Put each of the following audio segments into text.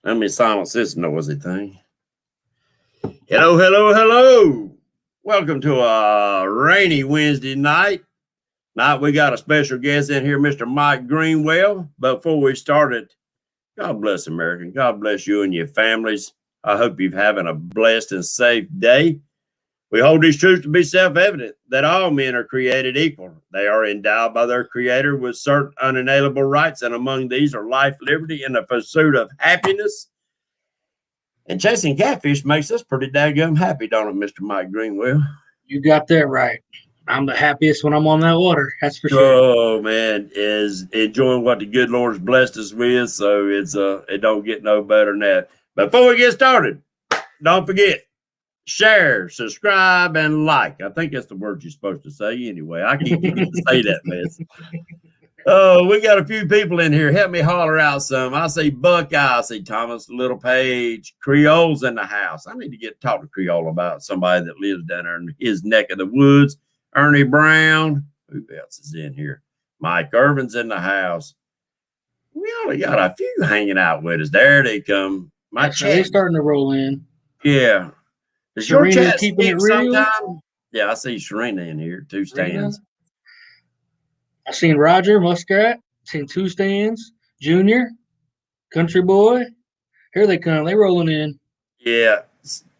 Let me silence this noisy thing. Hello, hello, hello. Welcome to a rainy Wednesday night. We got a special guest in here, Mr. Mike Greenwell. But before we started, God bless America. God bless you and your families. I hope you're having a blessed and safe day. We hold these truths to be self-evident, that all men are created equal. They are endowed by their Creator with certain unalienable rights, and among these are life, liberty, and the pursuit of happiness. And chasing catfish makes us pretty daggum happy, don't it, Mr. Mike Greenwell? You got that right. I'm the happiest when I'm on that water. That's for sure. Oh, man, is enjoying what the good Lord's blessed us with, so it don't get no better than that. Before we get started, don't forget, share, subscribe, and like. I think that's the word you're supposed to say anyway. I keep forgetting to say that mess. Oh, we got a few people in here. Help me holler out some. I see Buckeye. I see Thomas Little Page. Creole's in the house. I need to get to talk to Creole about somebody that lives down there in his neck of the woods. Ernie Brown. Who else is in here? Mike Irvin's in the house. We only got a few hanging out with us. There they come. My chat. They're starting to roll in. Yeah. Does your chat keeping it real? Sometime? Yeah, I see Sharina in here. 2 stands. I seen Roger Muskrat. Seen 2 stands. Junior, Country Boy. Here they come. They rolling in. Yeah.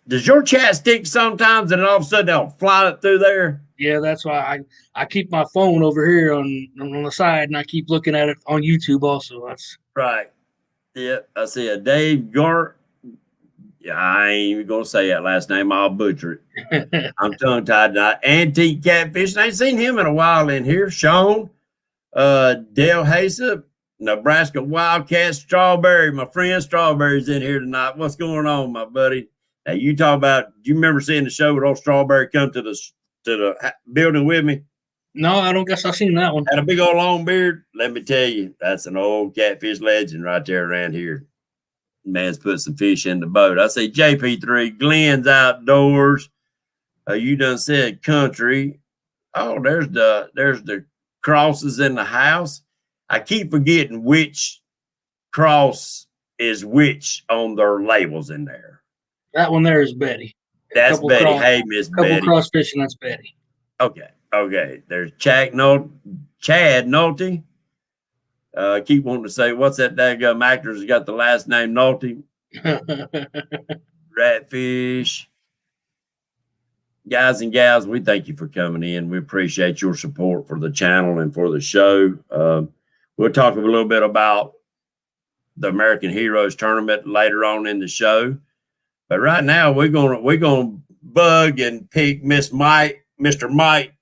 Does your chat stick sometimes, and all of a sudden they'll fly it through there? Yeah, that's why I keep my phone over here on the side, and I keep looking at it on YouTube also. That's right. Yeah, I see a Dave Gart. Yeah, I ain't even gonna say that last name. I'll butcher it. I'm tongue tied tonight. Antique Catfish. I ain't seen him in a while in here. Sean, Dale Haysop, Nebraska Wildcat Strawberry. My friend Strawberry's in here tonight. What's going on, my buddy? Now you talk about. Do you remember seeing the show with old Strawberry come to the building with me? No, I don't guess I've seen that one. Had a big old long beard. Let me tell you, that's an old catfish legend right there around here. Man's put some fish in the boat. I say JP3, Glenn's Outdoors. You done said country. Oh, there's the crosses in the house. I keep forgetting which cross is which on their labels in there. That one there is Betty. That's Betty. Hey, Miss Betty. Couple cross fishing, that's Betty. Okay. There's Chad Nolte. Keep wanting to say, what's that daggum actor who's got the last name Nolte? Ratfish. Guys and gals, we thank you for coming in. We appreciate your support for the channel and for the show. We'll talk a little bit about the American Heroes Tournament later on in the show. But right now, we're gonna bug and pick Mr. Mike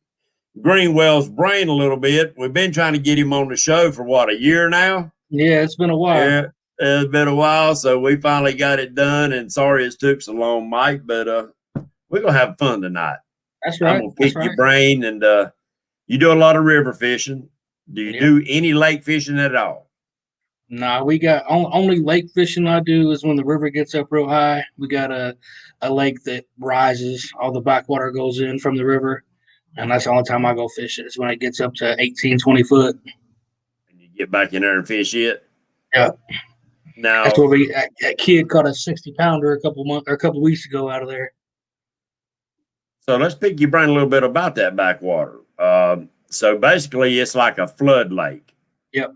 Greenwell's brain a little bit. We've been trying to get him on the show for a year now? Yeah, it's been a while. Yeah, it's been a while, so we finally got it done. And sorry it took so long, Mike, but we're gonna have fun tonight. That's right. I'm gonna pick your brain, and you do a lot of river fishing. Do you do any lake fishing at all? Nah, we got only lake fishing I do is when the river gets up real high. We got a lake that rises, all the backwater goes in from the river. And that's the only time I go fish it is when it gets up to 18, 20 foot. And you get back in there and fish it? Yeah. Now that's where that kid caught a 60-pounder a couple weeks ago out of there. So let's pick your brain a little bit about that backwater. So basically it's like a flood lake. Yep.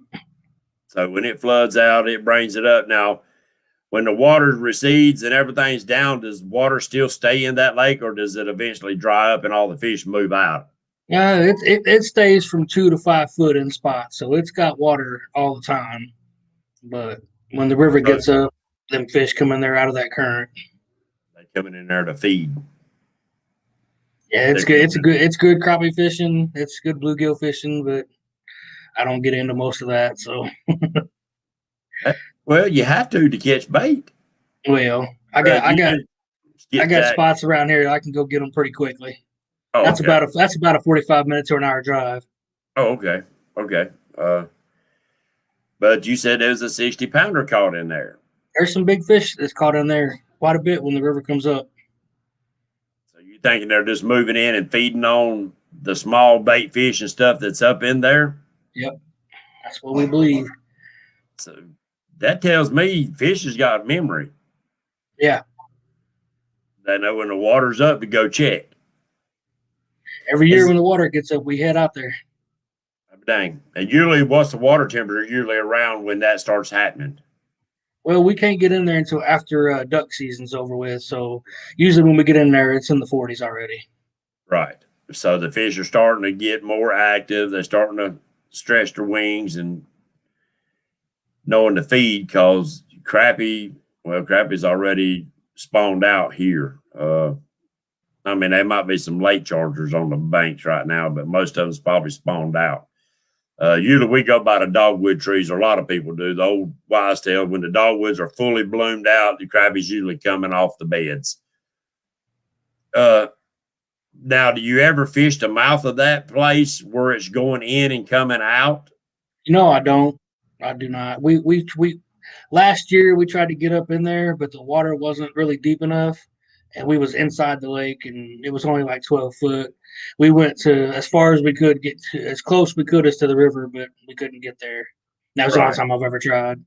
So when it floods out, it brings it up. Now, when the water recedes and everything's down, does water still stay in that lake, or does it eventually dry up and all the fish move out? Yeah, it stays from 2 to 5 foot in spots, so it's got water all the time. But when the river gets up, them fish come in there out of that current. They coming in there to feed. Yeah, it's good. It's good crappie fishing. It's good bluegill fishing, but I don't get into most of that. So, well, you have to catch bait. Well, I got spots around here I can go get them pretty quickly. Oh, that's about a 45 minutes to an hour drive. Oh, okay. But you said there was a 60-pounder caught in there. There's some big fish that's caught in there quite a bit when the river comes up. So you thinking they're just moving in and feeding on the small bait fish and stuff that's up in there? Yep, that's what we believe. So That tells me fish has got memory. Yeah. They know when the water's up to go check. Every year when the water gets up, we head out there. Dang. And usually, what's the water temperature usually around when that starts happening? Well, we can't get in there until after duck season's over with. So usually when we get in there, it's in the 40s already. Right. So the fish are starting to get more active. They're starting to stretch their wings and knowing to feed because crappie's already spawned out here. I mean, there might be some lake chargers on the banks right now, but most of them's probably spawned out. Usually we go by the dogwood trees, or a lot of people do. The old wise tale, when the dogwoods are fully bloomed out, the crappie's usually coming off the beds. Now, do you ever fish the mouth of that place where it's going in and coming out? No, I don't. I do not. We last year we tried to get up in there, but the water wasn't really deep enough, and we was inside the lake, and it was only like 12 foot. We went to as far as we could get to, as close we could as to the river, but we couldn't get there. That was the only time I've ever tried.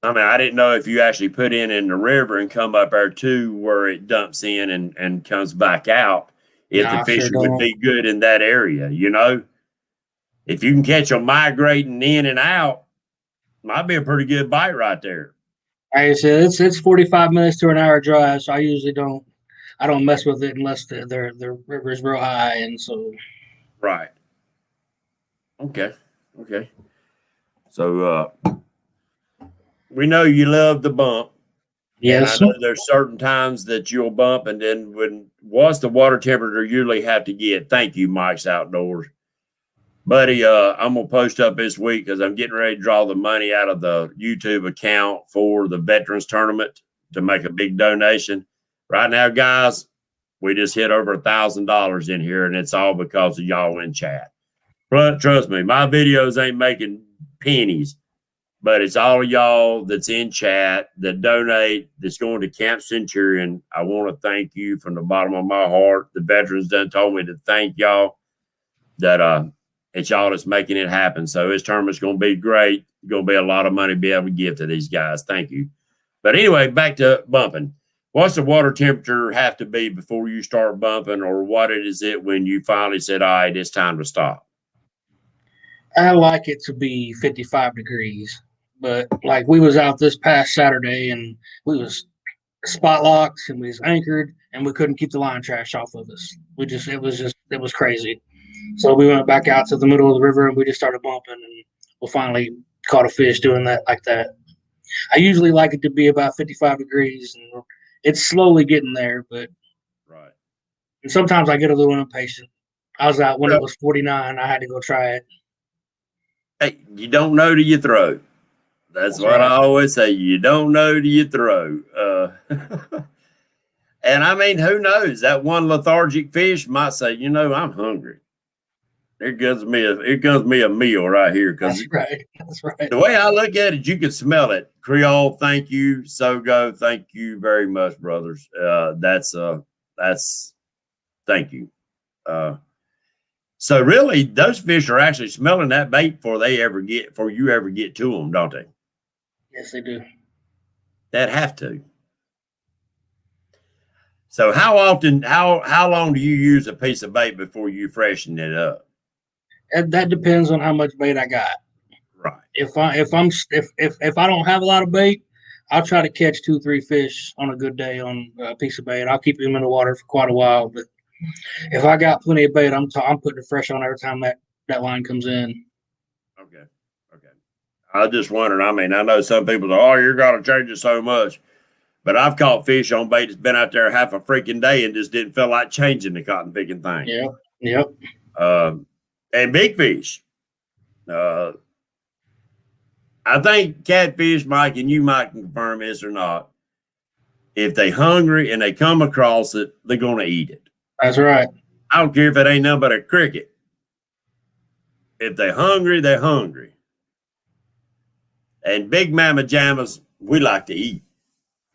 I mean, I didn't know if you actually put in the river and come up there too, where it dumps in and comes back out. If the fish would be good in that area, you know, if you can catch them migrating in and out, might be a pretty good bite right there. Like I said, it's 45 minutes to an hour drive, so I usually don't mess with it unless the river's real high, and so. Right. Okay. So we know you love the bump. Yes. And I know there's certain times that you'll bump, and then what's the water temperature usually have to get? Thank you, Mike's Outdoors. Buddy, I'm going to post up this week because I'm getting ready to draw the money out of the YouTube account for the Veterans Tournament to make a big donation. Right now, guys, we just hit over $1,000 in here, and it's all because of y'all in chat. But trust me, my videos ain't making pennies, but it's all of y'all that's in chat that donate, that's going to Camp Centurion. I want to thank you from the bottom of my heart. The veterans done told me to thank y'all that it's y'all that's making it happen. So this tournament's going to be great. Going to be a lot of money to be able to give to these guys. Thank you. But anyway, back to bumping. What's the water temperature have to be before you start bumping, or what is it when you finally said, all right, it's time to stop? I like it to be 55 degrees. But like we was out this past Saturday and we was spot locked and we was anchored and we couldn't keep the line trash off of us. It was crazy. So we went back out to the middle of the river and we just started bumping, and we finally caught a fish doing that like that. I usually like it to be about 55 degrees, and it's slowly getting there, but right. And sometimes I get a little impatient. I was out when it was 49. I had to go try it. Hey, you don't know till you throw. That's what right. I always say. You don't know till you throw. And I mean, who knows? That one lethargic fish might say, you know, I'm hungry. Here comes me a meal right here. That's right. That's right. The way I look at it, you can smell it. Creole, thank you. Sogo, thank you very much, brothers. That's thank you. So really, those fish are actually smelling that bait before you ever get to them, don't they? Yes, they do. That have to. So how long do you use a piece of bait before you freshen it up? That depends on how much bait I got. Right. If I don't have a lot of bait, I'll try to catch 2-3 fish on a good day on a piece of bait. I'll keep them in the water for quite a while. But if I got plenty of bait, I'm putting it fresh on every time that line comes in. Okay. I just wondering. I mean, I know some people say, "Oh, you're gonna change it so much," but I've caught fish on bait that's been out there half a freaking day and just didn't feel like changing the cotton picking thing. Yep. And big fish. I think catfish, Mike, and you might confirm this or not. If they hungry and they come across it, they're gonna eat it. That's right. I don't care if it ain't nothing but a cricket. If they're hungry, they're hungry. And big mama jammas, we like to eat.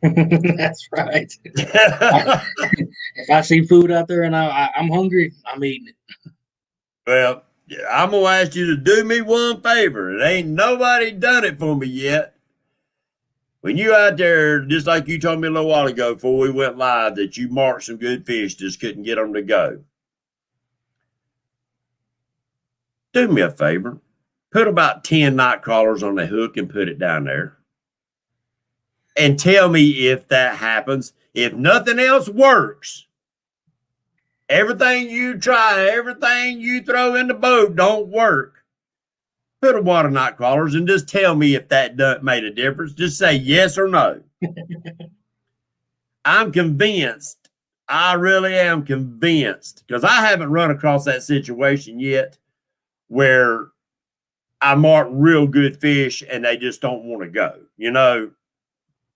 That's right. If I see food out there and I'm hungry, I'm eating it. Well, I'm going to ask you to do me one favor. It ain't nobody done it for me yet. when you out there, just like you told me a little while ago before we went live, that you marked some good fish, just couldn't get them to go. Do me a favor. Put about 10 night crawlers on the hook and put it down there. And tell me if that happens. If nothing else works, everything you try, everything you throw in the boat don't work, put a water night crawlers and just tell me if that made a difference. Just say yes or no. I'm convinced. I really am convinced, because I haven't run across that situation yet where I mark real good fish and they just don't want to go, you know.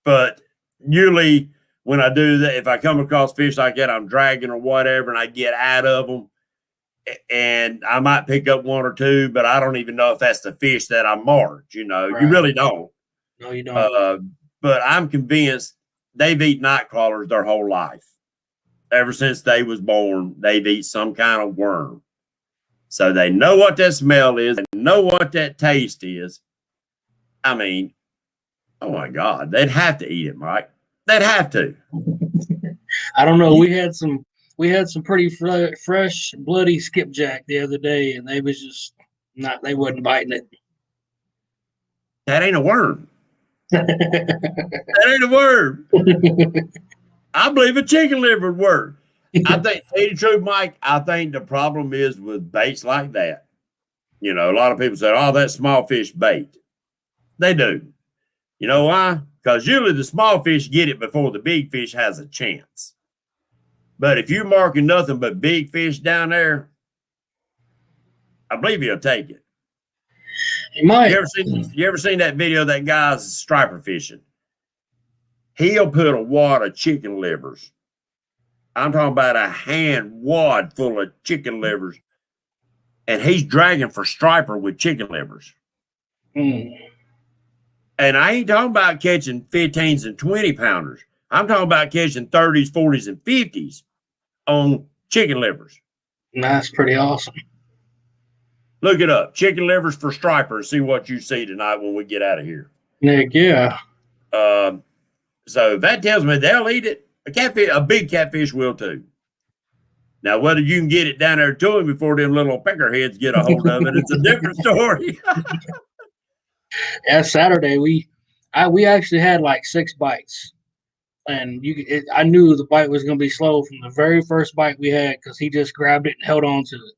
But usually when I do that, if I come across fish like that, I'm dragging or whatever, and I get out of them, and I might pick up one or two, but I don't even know if that's the fish that I marked, you know. Right. You really don't. No, you don't. But I'm convinced they've eaten night crawlers their whole life. Ever since they was born, they've eaten some kind of worm. So they know what that smell is. They know what that taste is. I mean, oh my God, they'd have to eat it, Mike. They'd have to. I don't know. We had some pretty fresh, bloody skipjack the other day, and they was just not. They wasn't biting it. That ain't a worm. That ain't a worm. I believe a chicken liver worm. I think, to tell you the truth, Mike, I think the problem is with baits like that. You know, a lot of people say, oh, that's small fish bait. They do. You know why? Because usually the small fish get it before the big fish has a chance. But if you're marking nothing but big fish down there, I believe he'll take it. He might. You ever seen that video of that guy's striper fishing? He'll put a wad of chicken livers. I'm talking about a hand wad full of chicken livers. And he's dragging for striper with chicken livers. Mm. And I ain't talking about catching 15s and 20 pounders. I'm talking about catching 30s, 40s, and 50s on chicken livers. That's pretty awesome. Look it up. Chicken livers for striper and see what you see tonight when we get out of here. Heck yeah. So that tells me they'll eat it. A big catfish will too. Now, whether you can get it down there to him before them little peckerheads get a hold of it, it's a different story. Yeah, Saturday we actually had like 6 bites, and I knew the bite was going to be slow from the very first bite we had, because he just grabbed it and held on to it.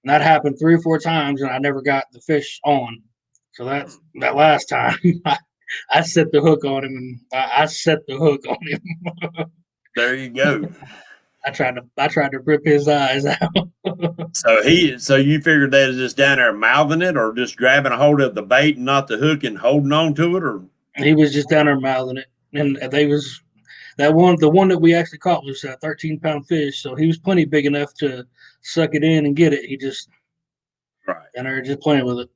And that happened 3 or 4 times, and I never got the fish on. So that last time, I set the hook on him, and I set the hook on him. There you go. I tried to rip his eyes out. So you figured that is just down there mouthing it, or just grabbing a hold of the bait and not the hook and holding on to it, or he was just down there mouthing it, and the one that we actually caught was a 13-pound fish, so he was plenty big enough to suck it in and get it. He just down there just playing with it.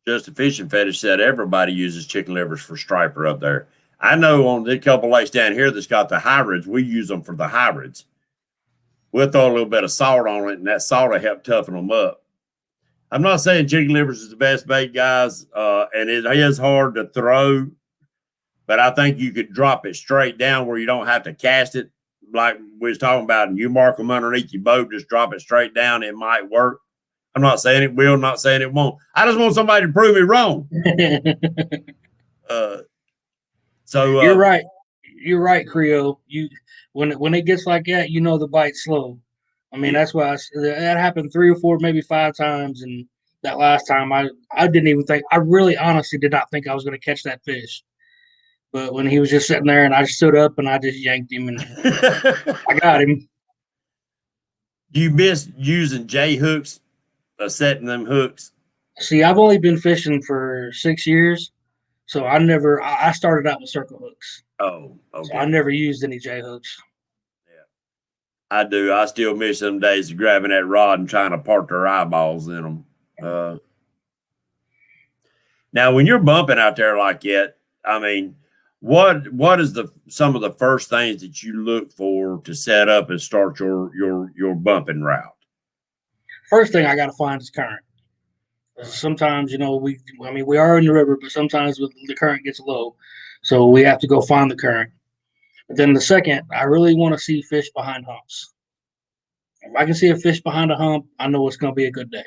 Just a fishing fetish said everybody uses chicken livers for striper up there. I know on the couple lakes down here that's got the hybrids, we use them for the hybrids. We'll throw a little bit of salt on it, and that salt will help toughen them up. I'm not saying chicken livers is the best bait, guys, and it is hard to throw, but I think you could drop it straight down where you don't have to cast it like we was talking about, and you mark them underneath your boat, just drop it straight down. It might work. I'm not saying it will, not saying it won't. I just want somebody to prove me wrong. So you're right. You're right, Creole. When it gets like that, you know the bite's slow. I mean, that's why that happened 3 or 4, maybe 5 times, and that last time I didn't even think. I really, honestly, did not think I was going to catch that fish. But when he was just sitting there, and I stood up and I just yanked him, and I got him. Do you miss using J hooks, setting them hooks? See, I've only been fishing for 6 years, so I started out with circle hooks. Oh, okay. So I never used any J hooks. Yeah, I do. I still miss them days of grabbing that rod and trying to part their eyeballs in them. Now, when you're bumping out there like that, I mean, what is some of the first things that you look for to set up and start your bumping route? First thing I got to find is current. Sometimes, we are in the river, but sometimes the current gets low, so we have to go find the current. But then the second, I really want to see fish behind humps. If I can see a fish behind a hump, I know it's going to be a good day.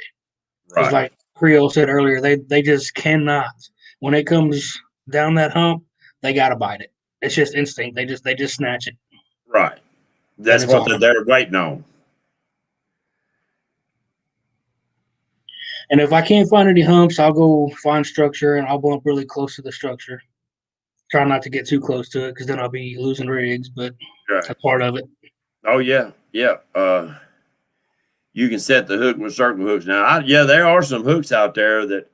Because Right. like Creole said earlier, they just cannot. When it comes down that hump, they gotta bite it. It's just instinct. They just snatch it, Right. and That's it's what on. they're waiting on. And if I can't find any humps, I'll go find structure and I'll bump really close to the structure. Try not to get too close to it because then I'll be losing rigs, but Right. that's part of it. Oh yeah. Yeah. You can set the hook with circle hooks. Now, there are some hooks out there that.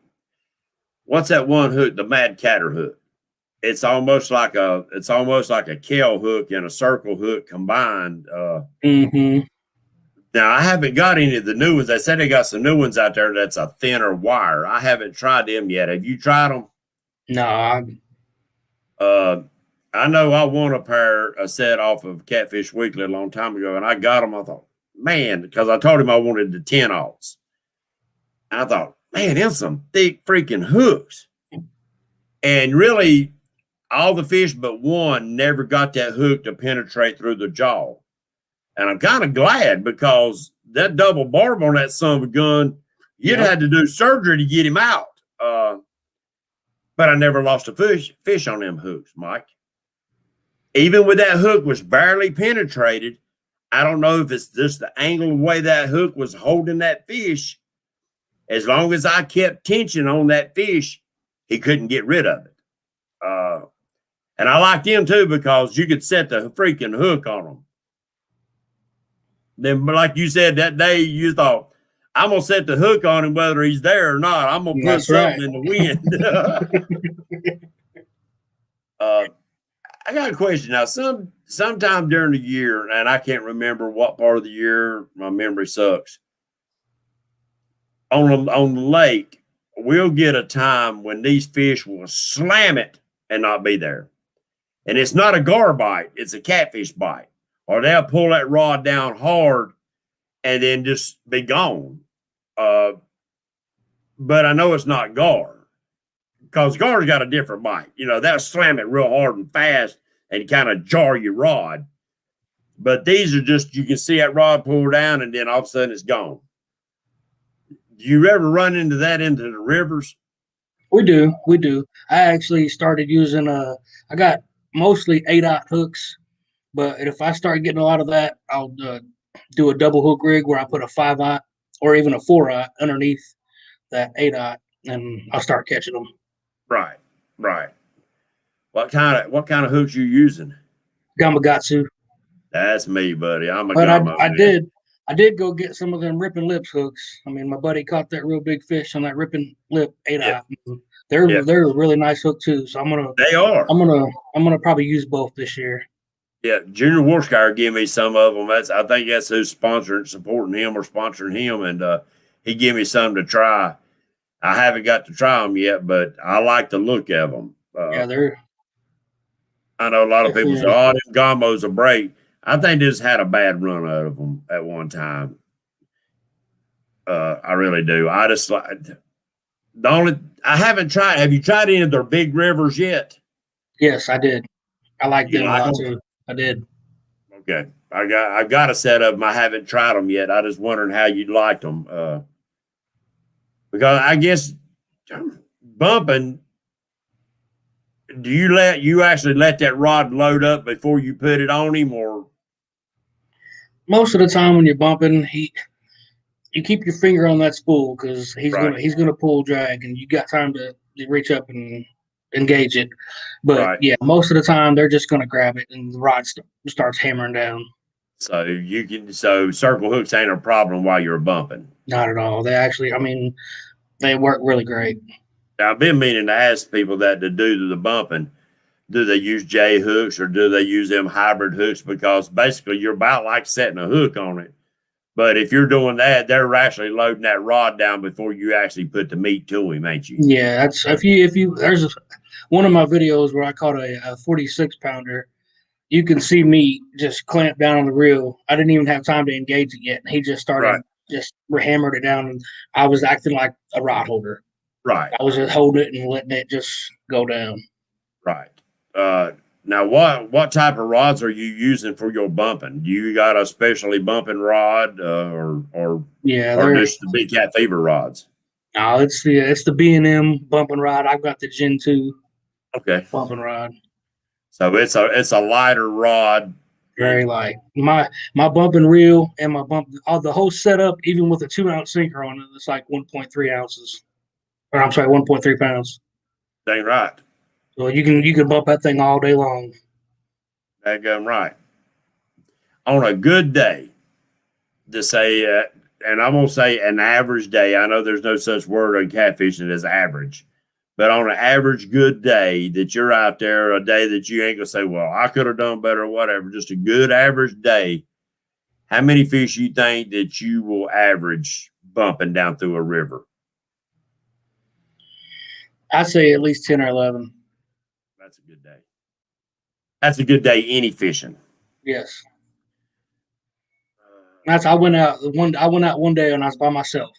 What's that one hook? The Mad Catter hook. It's almost like a Kell hook and a circle hook combined. Mm-hmm. Now I haven't got any of the new ones. They said they got some new ones out there that's a thinner wire. I haven't tried them yet. Have you tried them? No, Uh, I know I won a set off of Catfish Weekly a long time ago, and I got them. I thought, man, because I told him I wanted the 10-aughts. I thought, man, them some thick freaking hooks. And really, all the fish but one never got that hook to penetrate through the jaw. And I'm kind of glad because that double barb on that son of a gun, you'd had to do surgery to get him out. But I never lost a fish on them hooks, Mike. Even with that hook was barely penetrated, I don't know if it's just the angle of the way that hook was holding that fish. As long as I kept tension on that fish, he couldn't get rid of it. And I liked them too because you could set the freaking hook on them. Then, like you said that day, you thought, I'm going to set the hook on him whether he's there or not. I'm going to put something in the wind. I got a question now. Sometime during the year, and I can't remember what part of the year, my memory sucks. On the lake, we'll get a time when these fish will slam it and not be there. And it's not a gar bite, it's a catfish bite. Or they'll pull that rod down hard and then just be gone. But I know it's not gar because gar's got a different bite. They'll slam it real hard and fast and kind of jar your rod. But these are just, you can see that rod pull down and then all of a sudden it's gone. Do you ever run into the rivers? We do. I actually started using I got mostly 8-aught hooks, but if I start getting a lot of that, I'll do a double hook rig where I put a 5-aught or even a 4-aught underneath that 8-aught, and I'll start catching them. Right. What kind of hooks you using? Gamakatsu. That's me, buddy. I'm a But gummo. I did go get some of them ripping lips hooks. I mean, my buddy caught that real big fish on that ripping lip 8-aught. They're a really nice hook too. So They are. I'm gonna probably use both this year. Yeah, Junior Warskyer gave me some of them. I think that's who's supporting him or sponsoring him, and he gave me some to try. I haven't got to try them yet, but I like the look of them. They're. I know a lot of people say, "Oh, them Gamos a break." I think they just had a bad run out of them at one time. I really do. I just like I haven't tried. Have you tried any of their big rivers yet? Yes, I did. I like them a lot them? too. I did. Okay, I've got a set of them. I haven't tried them yet. I just wondering how you'd like them because I guess bumping. Do you actually let that rod load up before you put it on him, or most of the time when you're bumping, you keep your finger on that spool because he's gonna pull drag, and you got time to reach up and engage it. But most of the time they're just gonna grab it, and the rod starts hammering down. So circle hooks ain't a problem while you're bumping. Not at all. They actually, they work really great. Now, I've been meaning to ask people that to do the bumping. Do they use J hooks or do they use them hybrid hooks? Because basically you're about like setting a hook on it. But if you're doing that, they're actually loading that rod down before you actually put the meat to him, ain't you? Yeah, that's there's one of my videos where I caught a 46-pounder. You can see me just clamp down on the reel. I didn't even have time to engage it yet. And he just started just hammered it down, and I was acting like a rod holder. Right. I was just holding it and letting it just go down. Right. Now, what type of rods are you using for your bumping? Do you got a specially bumping rod, or just the big cat fever rods? No, it's the B&M bumping rod. I've got the Gen 2 bumping rod. So it's a lighter rod. Very light. My bumping reel and my the whole setup, even with a 2-ounce sinker on it, it's like 1.3 ounces. Or I'm sorry, 1.3 pounds. Dang right. So you can bump that thing all day long. Dang right. On a good day, to say, and I'm gonna say an average day. I know there's no such word on catfishing as average, but on an average good day that you're out there, a day that you ain't gonna say, well, I could have done better or whatever, just a good average day, how many fish you think that you will average bumping down through a river? I'd say at least 10 or 11. That's a good day. That's a good day any fishing. Yes. I went out one day and I was by myself.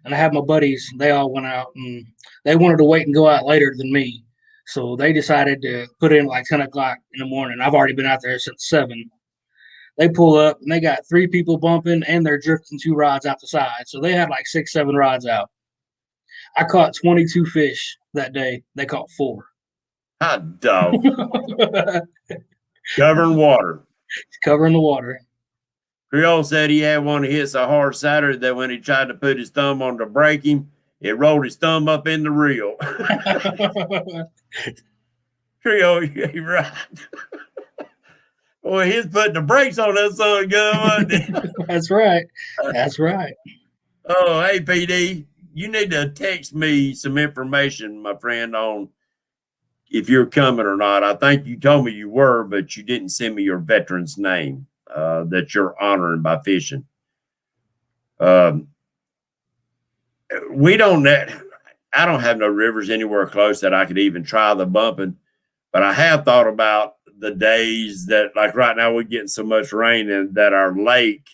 And I had my buddies, they all went out, and they wanted to wait and go out later than me. So they decided to put in like 10 o'clock in the morning. I've already been out there since 7. They pull up and they got 3 people bumping and they're drifting 2 rods out the side. So they had like 6, 7 rods out. I caught 22 fish that day. They caught 4. Hot dog. Covering water. Covering the water. Creole said he had one that hit so hard Saturday that when he tried to put his thumb on to break him, it rolled his thumb up in the reel. Creole, you're right. Boy, he's putting the brakes on that son of a gun, wasn't he? That's right. That's right. Oh, hey, PD, you need to text me some information, my friend, on if you're coming or not. I think you told me you were, but you didn't send me your veteran's name that you're honoring by fishing. I don't have no rivers anywhere close that I could even try the bumping, but I have thought about the days that, like right now, we're getting so much rain and that our lake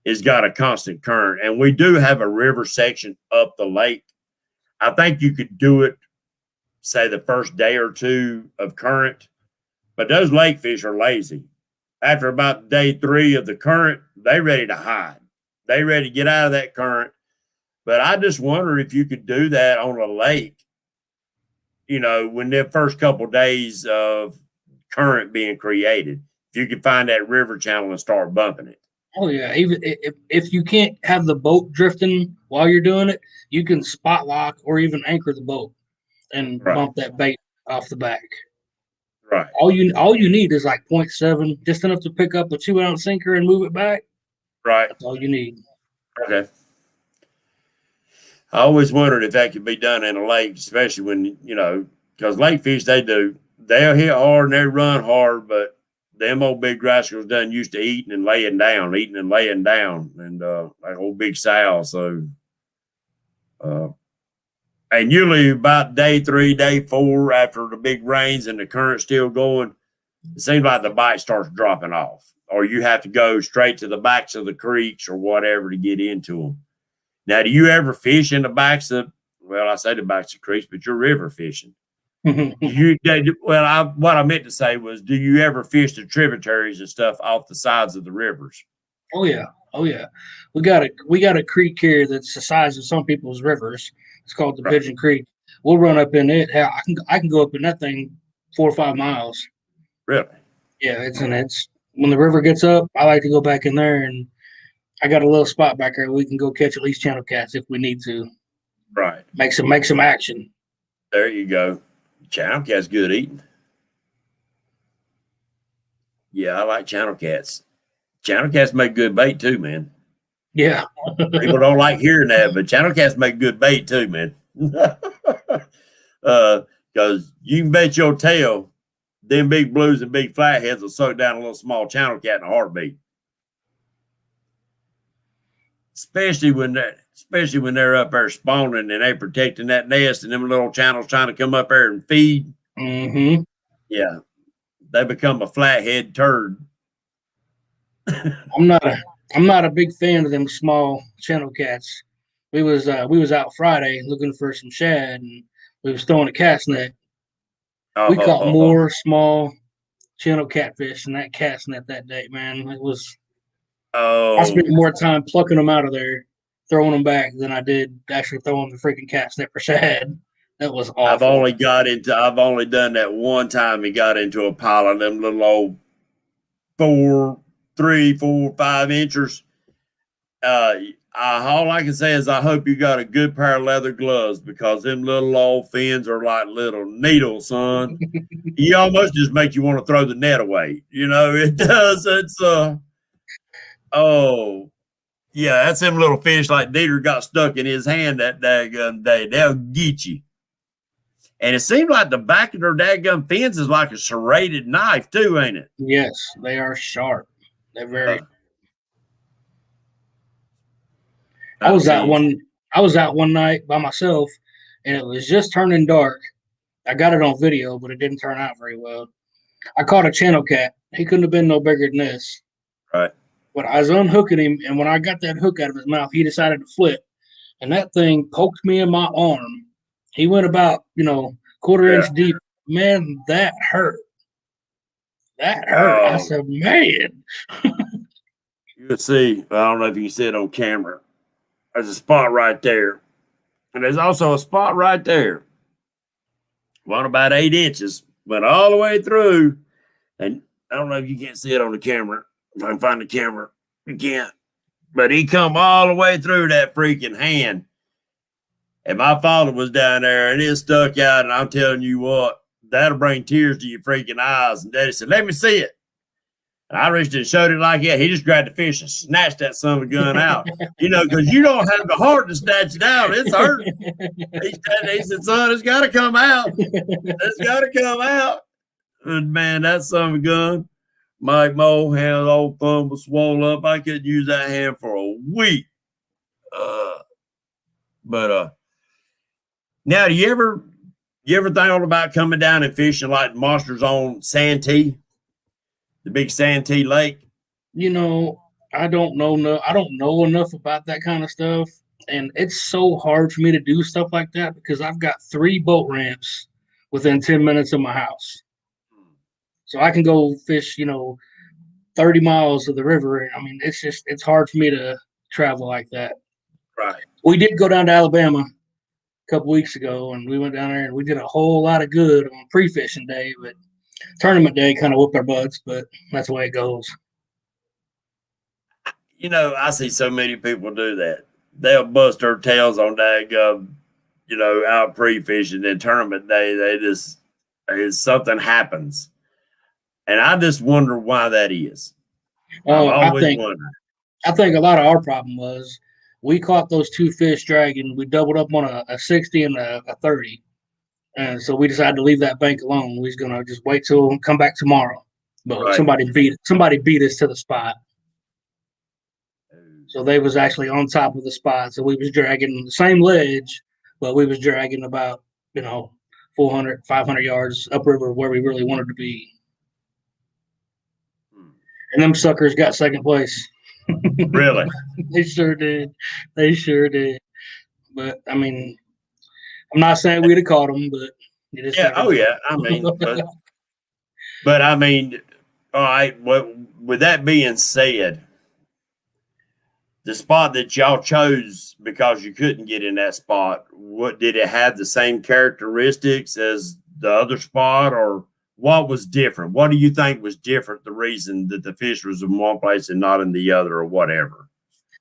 has got a constant current, and we do have a river section up the lake. I think you could do it, say, the first day or 2 of current, but those lake fish are lazy. After about day 3 of the current, they ready to hide. They ready to get out of that current. But I just wonder if you could do that on a lake, when the first couple of days of current being created, if you could find that river channel and start bumping it. Oh yeah, even if you can't have the boat drifting while you're doing it, you can spot lock or even anchor the boat and bump that bait off the back. Right. All you need is like 0.7, just enough to pick up a 2-ounce sinker and move it back. Right. That's all you need. Okay. I always wondered if that could be done in a lake, especially when, because lake fish, they'll hit hard and they run hard, but them old big rascals done used to eating and laying down, and like old Big Sal. So, and usually about day 3, day 4, after the big rains and the current's still going, it seems like the bite starts dropping off, or you have to go straight to the backs of the creeks or whatever to get into them. Now, do you ever fish in the backs of, I say the backs of creeks, but you're river fishing. What I meant to say was, do you ever fish the tributaries and stuff off the sides of the rivers? Oh yeah. We got a creek here that's the size of some people's rivers. It's called the Pigeon Creek. We'll run up in it. Hell, I can go up in that thing 4 or 5 miles. Really? Yeah, it's when the river gets up, I like to go back in there, and I got a little spot back there we can go catch at least channel cats if we need to. Right. Make some action. There you go. Channel cat's good eating. Yeah, I like channel cats. Channel cats make good bait too, man. Yeah. People don't like hearing that, but channel cats make good bait too, man. Because you can bet your tail, them big blues and big flatheads will suck down a little small channel cat in a heartbeat. Especially when they're up there spawning and they protecting that nest and them little channels trying to come up there and feed. Mm-hmm. Yeah, they become a flathead turd. I'm not I'm not a big fan of them small channel cats. We was out Friday looking for some shad, and we was throwing a cast net. We caught Oh, more small channel catfish than that cast net that day, man. It was I spent oh, more time plucking them out of there, throwing them back than I did actually throwing the freaking cast net for shad. That was awful. I've only done that one time and got into a pile of them little old 3, 4, 5 inchers. All I can say is I hope you got a good pair of leather gloves because them little old fins are like little needles, son. You almost just make you want to throw the net away. You know, it does. It's oh yeah, that's them little fish like Dieter got stuck in his hand that daggum day. They'll get you. And it seems like the back of their daggum fins is like a serrated knife too, ain't it? Yes, they are sharp. They're very. I was out See, one. I was out one night by myself, and it was just turning dark. I got it on video, but it didn't turn out very well. I caught a channel cat. He couldn't have been no bigger than this. right. But I was unhooking him, and when I got that hook out of his mouth, he decided to flip, and that thing poked me in my arm. He went about, quarter Yeah. inch deep. Man, that hurt. That hurt. I Oh, said, man. you can see. I don't know if you can see it on camera. There's a spot right there, and there's also a spot right there. One about 8 inches went all the way through, and I don't know if you can't see it on the camera. If I can find the camera, you can't. But he come all the way through that freaking hand. And my father was down there and it stuck out. And I'm telling you what, that'll bring tears to your freaking eyes. And Daddy said, let me see it. And I reached and showed it like that. He just grabbed the fish and snatched that son of a gun out. Because you don't have the heart to snatch it out. It's hurt. He said, son, it's got to come out. It's got to come out. And man, that son of a gun, Mike Moe, hand, old thumb was swollen up. I couldn't use that hand for a week. But now, do you ever think about coming down and fishing like Monsters on Santee, the big Santee Lake? I don't know. No, I don't know enough about that kind of stuff, and it's so hard for me to do stuff like that because I've got 3 boat ramps within 10 minutes of my house, so I can go fish. 30 miles of the river. I mean, it's hard for me to travel like that. Right. We did go down to Alabama a couple weeks ago, and we went down there and we did a whole lot of good on pre-fishing day, but tournament day kind of whooped our butts. But that's the way it goes. I see so many people do that. They'll bust their tails on that, out pre-fishing. Then tournament day, something happens, and I just wonder why that is. I've always wondered. I think a lot of our problem was we caught those 2 fish dragging. We doubled up on a 60 and a 30. And so we decided to leave that bank alone. We was going to just wait till come back tomorrow. But Right. somebody beat us to the spot. So they was actually on top of the spot. So we was dragging the same ledge, but we was dragging about, 400, 500 yards upriver where we really wanted to be. And them suckers got second place. Really? They sure did. But I mean, I'm not saying we'd have caught them, but yeah. Oh yeah. I mean, but I mean, all right. Well, with that being said, the spot that y'all chose because you couldn't get in that spot, what did it have the same characteristics as the other spot, or what was different? What do you think was different? The reason that the fish was in one place and not in the other, or whatever?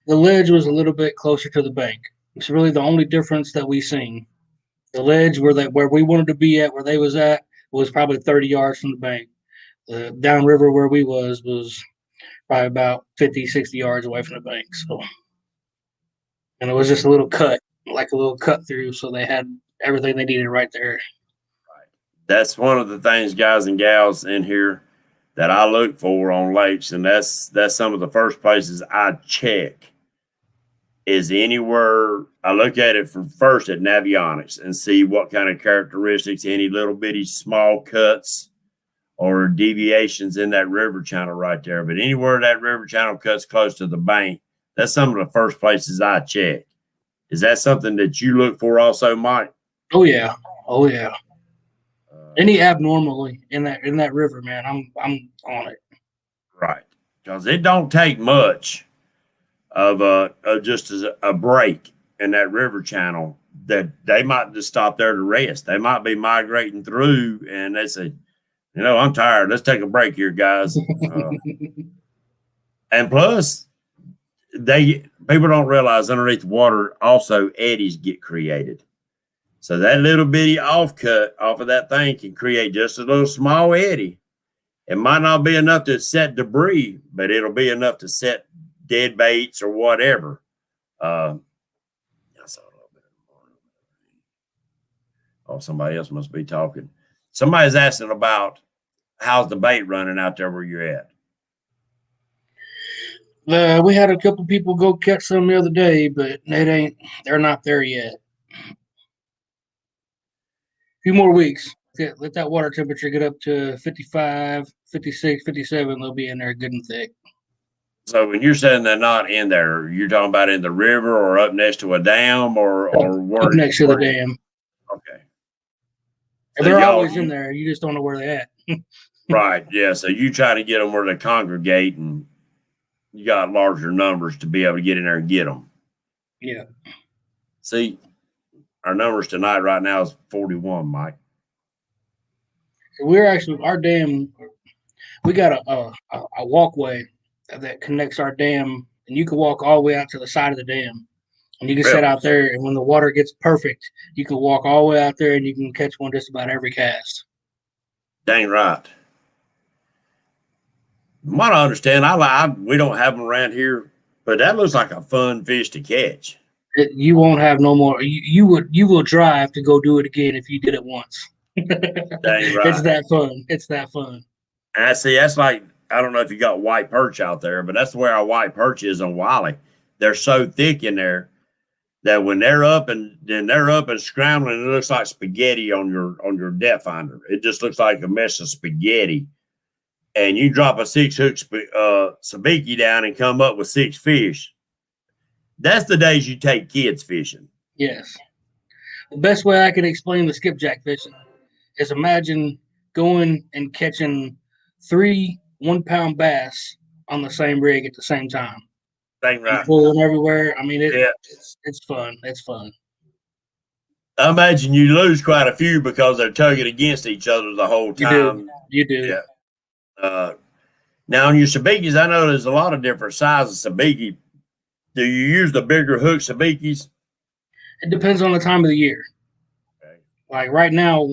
The ledge was a little bit closer to the bank. It's really the only difference that we seen. The ledge where we wanted to be at, where they was at, was probably 30 yards from the bank. The downriver where we was probably about 50, 60 yards away from the bank. So, and it was just a little cut, like a little cut through. So they had everything they needed right there. That's one of the things, guys and gals in here, that I look for on lakes, and that's some of the first places I check. Is anywhere I look at it from first at Navionics and see what kind of characteristics, any little bitty small cuts or deviations in that river channel right there. But anywhere that river channel cuts close to the bank, that's some of the first places I check. Is that something that you look for also, Mike? Oh yeah. Oh yeah. Any abnormally in that river, man, I'm on it. Right. Because it don't take much of just a break in that river channel that they might just stop there to rest. They might be migrating through and they say, I'm tired. Let's take a break here, guys. And plus, people don't realize underneath the water also eddies get created. So that little bitty offcut off of that thing can create just a little small eddy. It might not be enough to set debris, but it'll be enough to set dead baits or whatever. I saw a little bit of somebody else must be talking. Somebody's asking about how's the bait running out there where you're at. We had a couple people go catch some the other day, but they're not there yet. A few more weeks. Let that water temperature get up to 55, 56, 57. They'll be in there good and thick. So when you're saying they're not in there, you're talking about in the river or up next to a dam or up next to the dam. Okay. So they're always in there. You just don't know where they're at. Right. Yeah. So you try to get them where they congregate, and you got larger numbers to be able to get in there and get them. Yeah. See, our numbers tonight right now is 41, Mike. We're actually, our dam, we got a walkway that connects our dam, and you can walk all the way out to the side of the dam. And you can sit out there, and when the water gets perfect, you can walk all the way out there, and you can catch one just about every cast. Dang right. From what I understand, we don't have them around here, but that looks like a fun fish to catch. You won't have no more. You will drive to go do it again if you did it once. Dang right. It's that fun. It's that fun. And I see that's like, I don't know if you got white perch out there, but that's the way our white perch is on Wiley. They're so thick in there that when they're up and scrambling, it looks like spaghetti on your depth finder. It just looks like a mess of spaghetti. And you drop a 6-hook sabiki down and come up with 6 fish. That's the days you take kids fishing. Yes. The best way I can explain the skipjack fishing is imagine going and catching 3 1-pound bass on the same rig at the same time. Dang right. Pulling everywhere. I mean, it's fun. It's fun. I imagine you lose quite a few because they're tugging against each other the whole time. You do. Yeah. Now on your sabikis, I know there's a lot of different sizes of sabiki. Do you use the bigger hook sabikis? It depends on the time of the year. Okay. Like right now,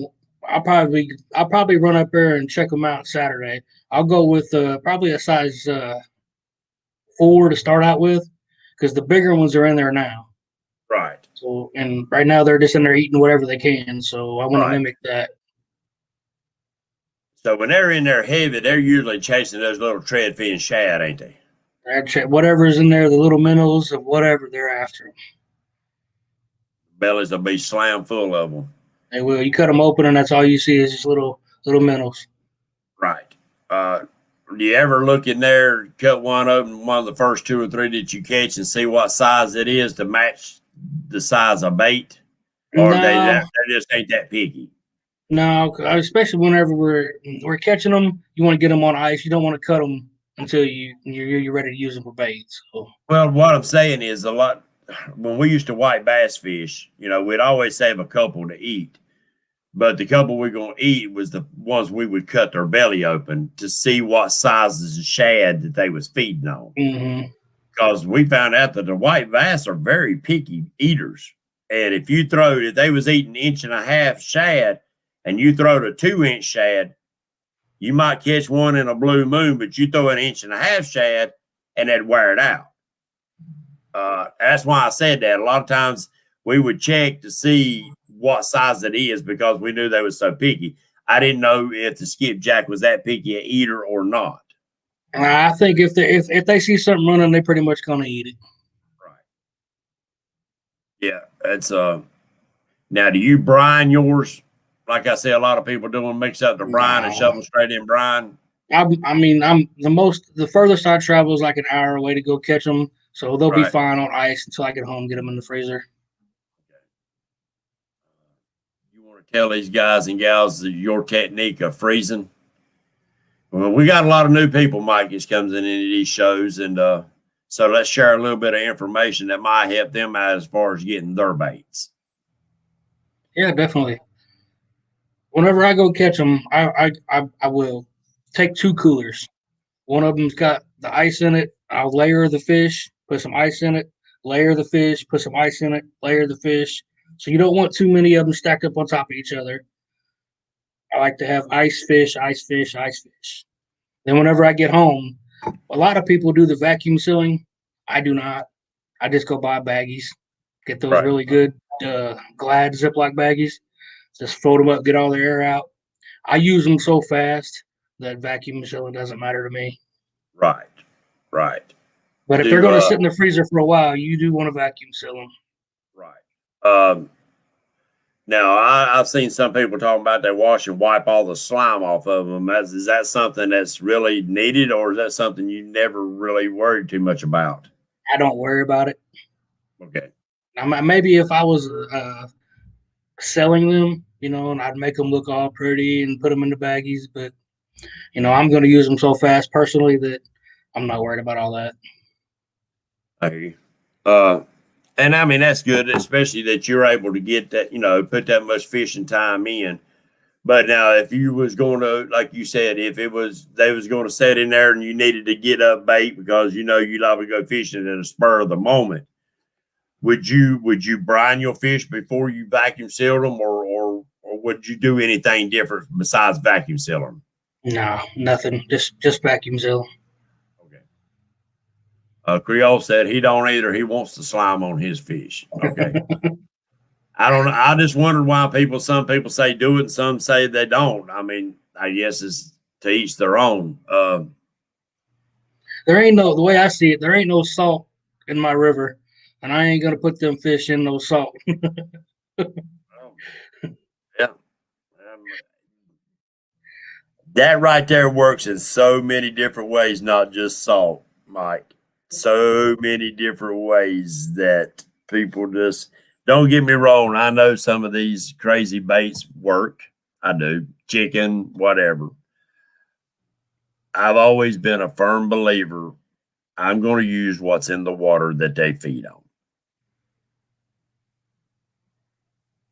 I'll probably run up there and check them out Saturday. I'll go with probably a size 4 to start out with, because the bigger ones are in there now. Right. So, and right now they're just in there eating whatever they can. So I want to mimic that. So when they're in there heavy, they're usually chasing those little treadfin shad, ain't they? Whatever's in there, the little minnows of whatever they're after. Bellies will be slam full of them. They will. You cut them open, and that's all you see is just little minnows. Right. Do you ever look in there, cut one open, one of the first 2 or 3 that you catch, and see what size it is to match the size of bait? Or they just ain't that picky? No, especially whenever we're catching them, you want to get them on ice. You don't want to cut them until you're ready to use them for bait. So. Well, what I'm saying is when we used to white bass fish, we'd always save a couple to eat. But the couple we're going to eat was the ones we would cut their belly open to see what sizes of shad that they was feeding on. Mm-hmm. Because we found out that the white bass are very picky eaters. And if they was eating 1.5 inch shad and you throw the 2-inch shad, you might catch one in a blue moon, but you throw an 1.5 inch shad and that'd wear it out. That's why I said that. A lot of times we would check to see what size it is because we knew they were so picky. I didn't know if the skipjack was that picky an eater or not. I think if they see something running, they're pretty much going to eat it. Right. Yeah, that's now. Do you brine yours like I say, a lot of people doing, mix up the brine and shove them straight in brine? I mean, I'm the furthest I travel is like an hour away to go catch them, so they'll be fine on ice until I get home, get them in the freezer. You want to tell these guys and gals your technique of freezing? Well, we got a lot of new people, Mike, that comes in any of these shows, and so let's share a little bit of information that might help them out as far as getting their baits. Yeah, definitely. Whenever I go catch them, I will take 2 coolers. One of them's got the ice in it. I'll layer the fish, put some ice in it, layer the fish, put some ice in it, layer the fish. So you don't want too many of them stacked up on top of each other. I like to have ice fish, ice fish, ice fish. Then whenever I get home, a lot of people do the vacuum sealing. I do not. I just go buy baggies, get those really good Glad Ziploc baggies. Just fold them up, get all the air out. I use them so fast that vacuum sealing doesn't matter to me. Right. But if they're going to sit in the freezer for a while, you do want to vacuum seal them. Right. Now, I've seen some people talking about they wash and wipe all the slime off of them. Is that something that's really needed, or is that something you never really worried too much about? I don't worry about it. Okay. Now, maybe if I was selling them, and I'd make them look all pretty and put them in the baggies, but, I'm going to use them so fast personally that I'm not worried about all that. Okay. And I mean, that's good, especially that you're able to get that, put that much fishing time in. But now if you was going to, like you said, if they was going to set in there and you needed to get up bait because, you'd like to go fishing in a spur of the moment, would you brine your fish before you vacuum seal them, or would you do anything different besides vacuum seal them? No, nothing. Just vacuum seal. Creole said he don't either. He wants the slime on his fish. Okay. I don't know. I just wondered why some people say do it and some say they don't. I mean, I guess it's to each their own. There ain't the way I see it, there ain't no salt in my river, and I ain't going to put them fish in no salt. Yeah. That right there works in so many different ways, not just salt, Mike. So many different ways that people just don't get me wrong. I know some of these crazy baits work. I do. Chicken, whatever. I've always been a firm believer. I'm going to use what's in the water that they feed on.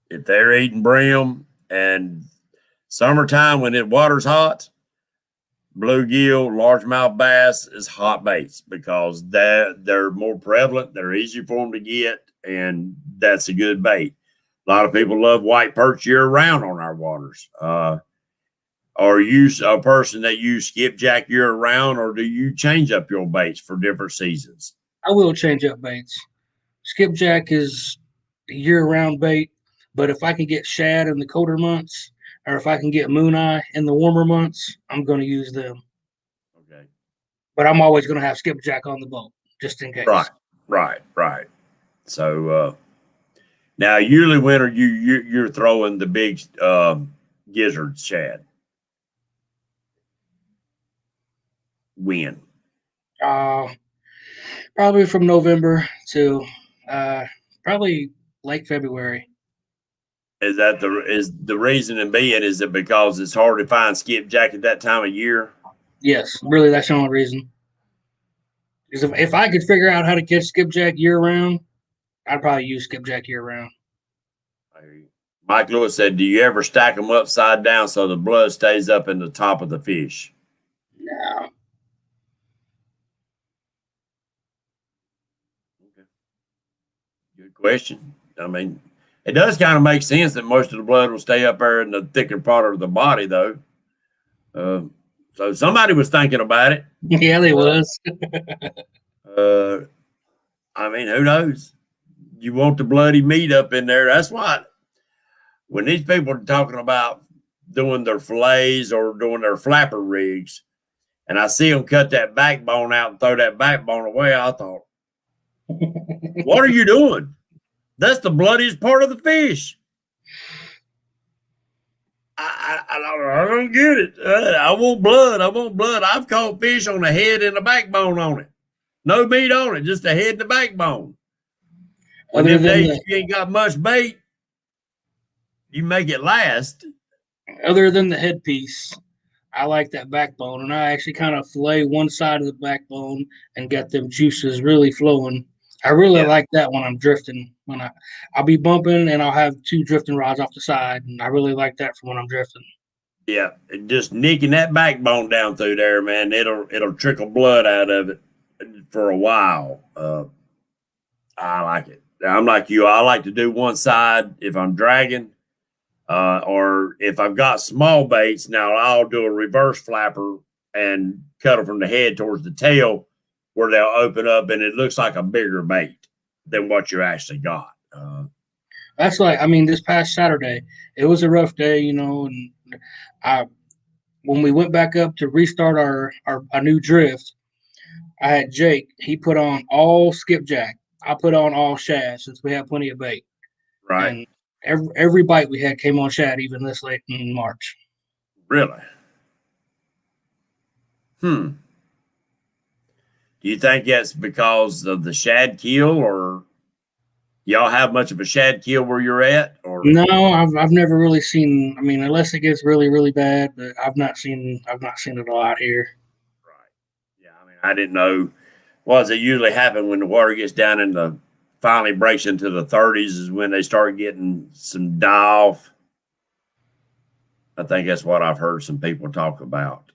If they're eating brim and summertime when the water's hot, bluegill, largemouth bass is hot baits because they're more prevalent. They're easier for them to get, and that's a good bait. A lot of people love white perch year round on our waters. Are you a person that use skipjack year round, or do you change up your baits for different seasons? I will change up baits. Skipjack is a year-round bait, but if I can get shad in the colder months, or if I can get moon eye in the warmer months, I'm going to use them. Okay. But I'm always going to have skipjack on the boat, just in case. Right. So now, usually when are you're throwing the big gizzard shad? When? Probably from November to probably late February. Is the reason in being, is it because it's hard to find skipjack at that time of year? Yes, really, that's the only reason. Because if I could figure out how to catch skipjack year round, I'd probably use skipjack year round. Mike Lewis said, do you ever stack them upside down so the blood stays up in the top of the fish? No. Okay. Good question. I mean, it does kind of make sense that most of the blood will stay up there in the thicker part of the body, though. So somebody was thinking about it. Yeah, they was. I mean, who knows? You want the bloody meat up in there. That's why when these people are talking about doing their fillets or doing their flapper rigs, and I see them cut that backbone out and throw that backbone away, I thought, what are you doing? That's the bloodiest part of the fish. I don't get it. I want blood. I want blood. I've caught fish on the head and the backbone on it. No meat on it, just the head and the backbone. When Other them than days you ain't got much bait, you make it last. the headpiece, I like that backbone, and I actually kind of fillet one side of the backbone and get them juices really flowing. I really Yeah. like that when I'm drifting. When I'll be bumping and I'll have 2 drifting rods off the side, and I really like that for when I'm drifting. Yeah, just nicking that backbone down through there, man. It'll trickle blood out of it for a while. I like it. I'm like you. I like to do one side if I'm dragging, or if I've got small baits. Now I'll do a reverse flapper and cut them from the head towards the tail, where they'll open up and it looks like a bigger bait than what you actually got. That's like, I mean, this past Saturday, it was a rough day, and I when we went back up to restart our new drift, I had Jake. He put on all skipjack. I put on all shad since we had plenty of bait. Right? And every bite we had came on shad, even this late in March. Really? Do you think that's because of the shad kill, or y'all have much of a shad kill where you're at? Or No, I've never really seen. I mean, unless it gets really really bad, but I've not seen it a lot here. right? Yeah, I mean, I didn't know. What does it usually happen when the water gets down in the finally breaks into the 30s? Is when they start getting some die off. I think that's what I've heard some people talk about.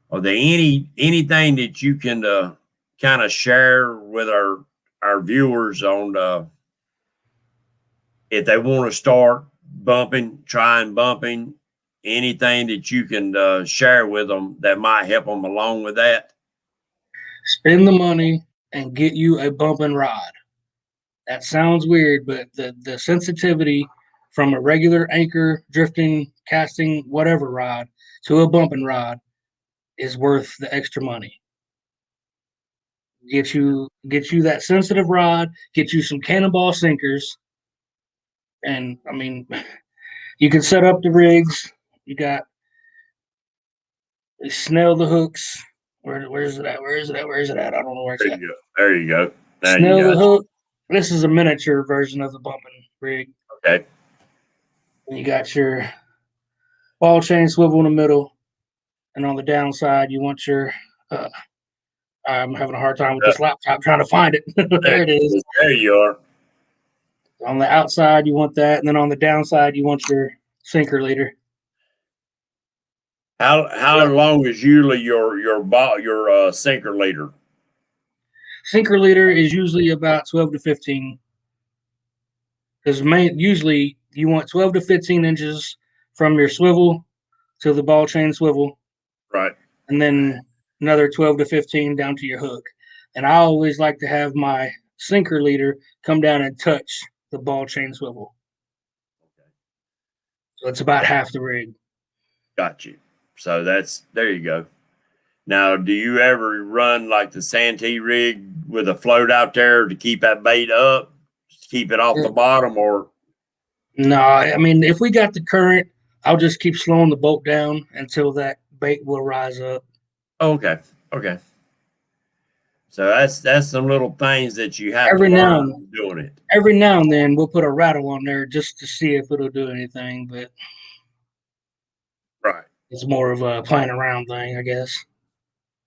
Are there anything that you can kind of share with our viewers on if they want to start trying bumping, anything that you can share with them that might help them along with that? Spend the money and get you a bumping rod. That sounds weird, but the sensitivity from a regular anchor, drifting, casting, whatever rod to a bumping rod is worth the extra money. Get you that sensitive rod, get you some cannonball sinkers, and I mean, you can set up the rigs. You got snell the hooks. Where's it at? Where is it at? Where is it at? I don't know where it's There at. you go. There you go. Now you Snell the got hook. This is a miniature version of the bumping rig. it. Okay. You got your ball chain swivel in the middle, and on the downside, you want your. Uh, I'm having a hard time with this laptop trying to find it. There it is. There you are. On the outside, you want that, and then on the downside, you want your sinker leader. How long is usually your sinker leader? Sinker leader is usually about 12 to 15. Because usually you want 12 to 15 inches from your swivel to the ball chain swivel, Right. and then another 12 to 15 down to your hook. And I always like to have my sinker leader come down and touch the ball chain swivel. So it's about half the rig. Got you. So there you go. Now, do you ever run like the Santee rig with a float out there to keep that bait up, keep it off the bottom, or? No, I mean, if we got the current, I'll just keep slowing the boat down until that bait will rise up. Okay. Okay. So that's some little things that you have Every to now learn and doing it. every now and then we'll put a rattle on there just to see if it'll do anything, but Right. it's more of a playing around thing, I guess.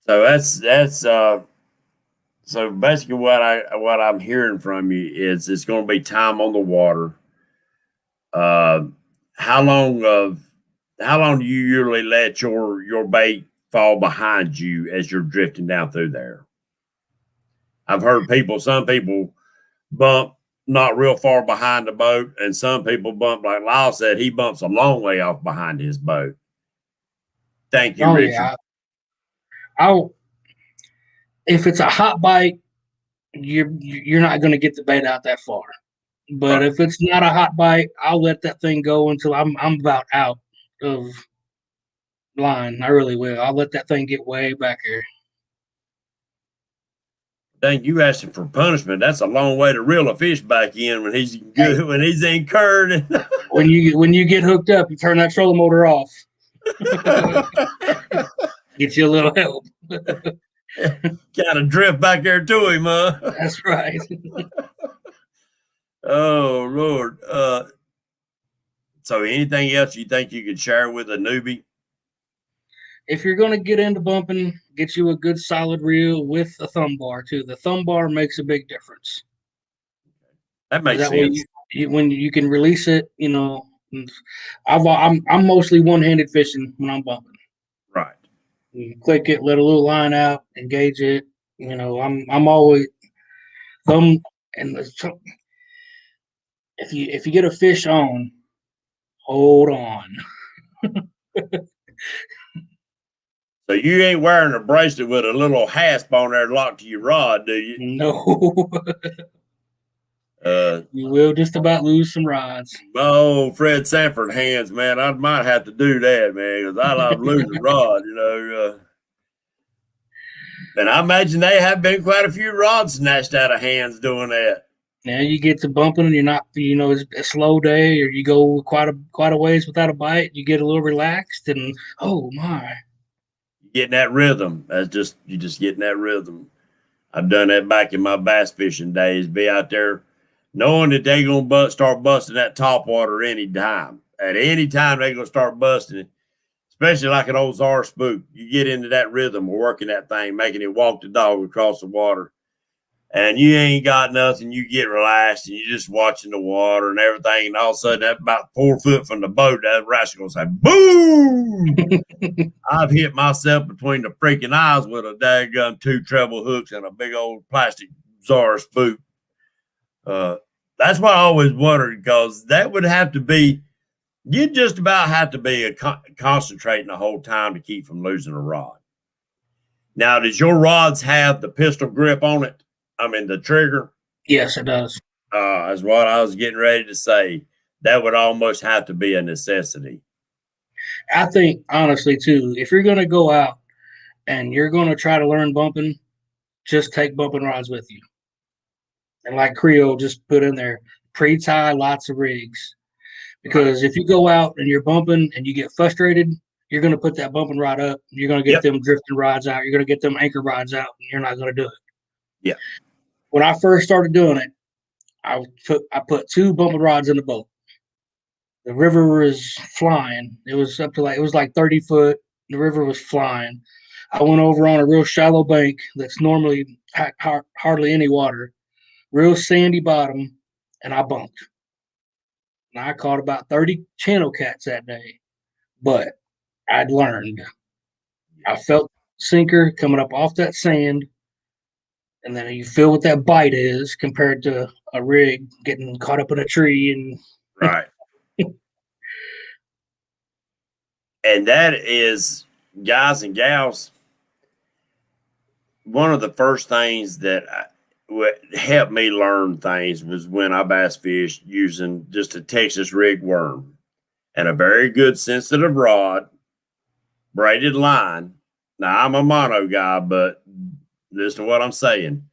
So that's so basically what I'm hearing from you is it's going to be time on the water. Uh, how long do you usually let your bait fall behind you as you're drifting down through there? I've heard some people bump not real far behind the boat, and some people bump, like Lyle said, he bumps a long way off behind his boat. Thank you, Oh Richard. yeah, I'll if it's a hot bite, you're not going to get the bait out that far. But Right. if it's not a hot bite, I'll let that thing go until I'm about out of line. I really will. I'll let that thing get way back here. Dang, you asking for punishment. That's a long way to reel a fish back in when he's good, when he's incurred. when you get hooked up, you turn that trolling motor off. Get you a little help. Kind of drift back there to him, huh? That's right. Oh Lord. So anything else you think you could share with a newbie? If you're going to get into bumping, get you a good solid reel with a thumb bar too. The thumb bar makes a big difference. That makes That sense. way, when you can release it, I'm mostly one-handed fishing when I'm bumping. Right. You click it, let a little line out, engage it. I'm always thumb and if you get a fish on, hold on. So you ain't wearing a bracelet with a little hasp on there locked to your rod, do you? No. You will just about lose some rods. Oh, Fred Sanford hands, man. I might have to do that, man, because I love losing rod, And I imagine they have been quite a few rods snatched out of hands doing that. Now you get to bumping and you're not, it's a slow day, or you go quite a ways without a bite. You get a little relaxed, and oh my, Getting that rhythm. You just getting that rhythm. I've done that back in my bass fishing days. Be out there knowing that they gonna start busting that top water any time. At any time they gonna start busting it, especially like an old czar spook. You get into that rhythm of working that thing, making it walk the dog across the water. And you ain't got nothing, you get relaxed and you're just watching the water and everything. And all of a sudden, that about 4 foot from the boat, that rascal will say, boom! I've hit myself between the freaking eyes with a daggum 2 treble hooks and a big old plastic czar spook. That's what I always wondered, because that would have to be, you'd just about have to be concentrating the whole time to keep from losing a rod. Now, does your rods have the pistol grip on it? I mean, the trigger? Yes, it does. That's what I was getting ready to say. That would almost have to be a necessity. I think, honestly, too, if you're going to go out and you're going to try to learn bumping, just take bumping rods with you. And like Creole just put in there, pre-tie lots of rigs. Because if you go out and you're bumping and you get frustrated, you're going to put that bumping rod up. You're going to get them drifting rods out. You're going to get them anchor rods out, and you're not going to do it. Yeah. When I first started doing it, I put 2 bumping rods in the boat. The river was flying. It was like 30 foot. The river was flying. I went over on a real shallow bank that's normally hardly any water, real sandy bottom, and I bumped. And I caught about 30 channel cats that day, but I'd learned. I felt sinker coming up off that sand, and then you feel what that bite is compared to a rig getting caught up in a tree. And right. And that is, guys and gals, one of the first things that helped me learn things was when I bass fished using just a Texas rig worm and a very good sensitive rod, braided line. Now, I'm a mono guy, but listen to what I'm saying.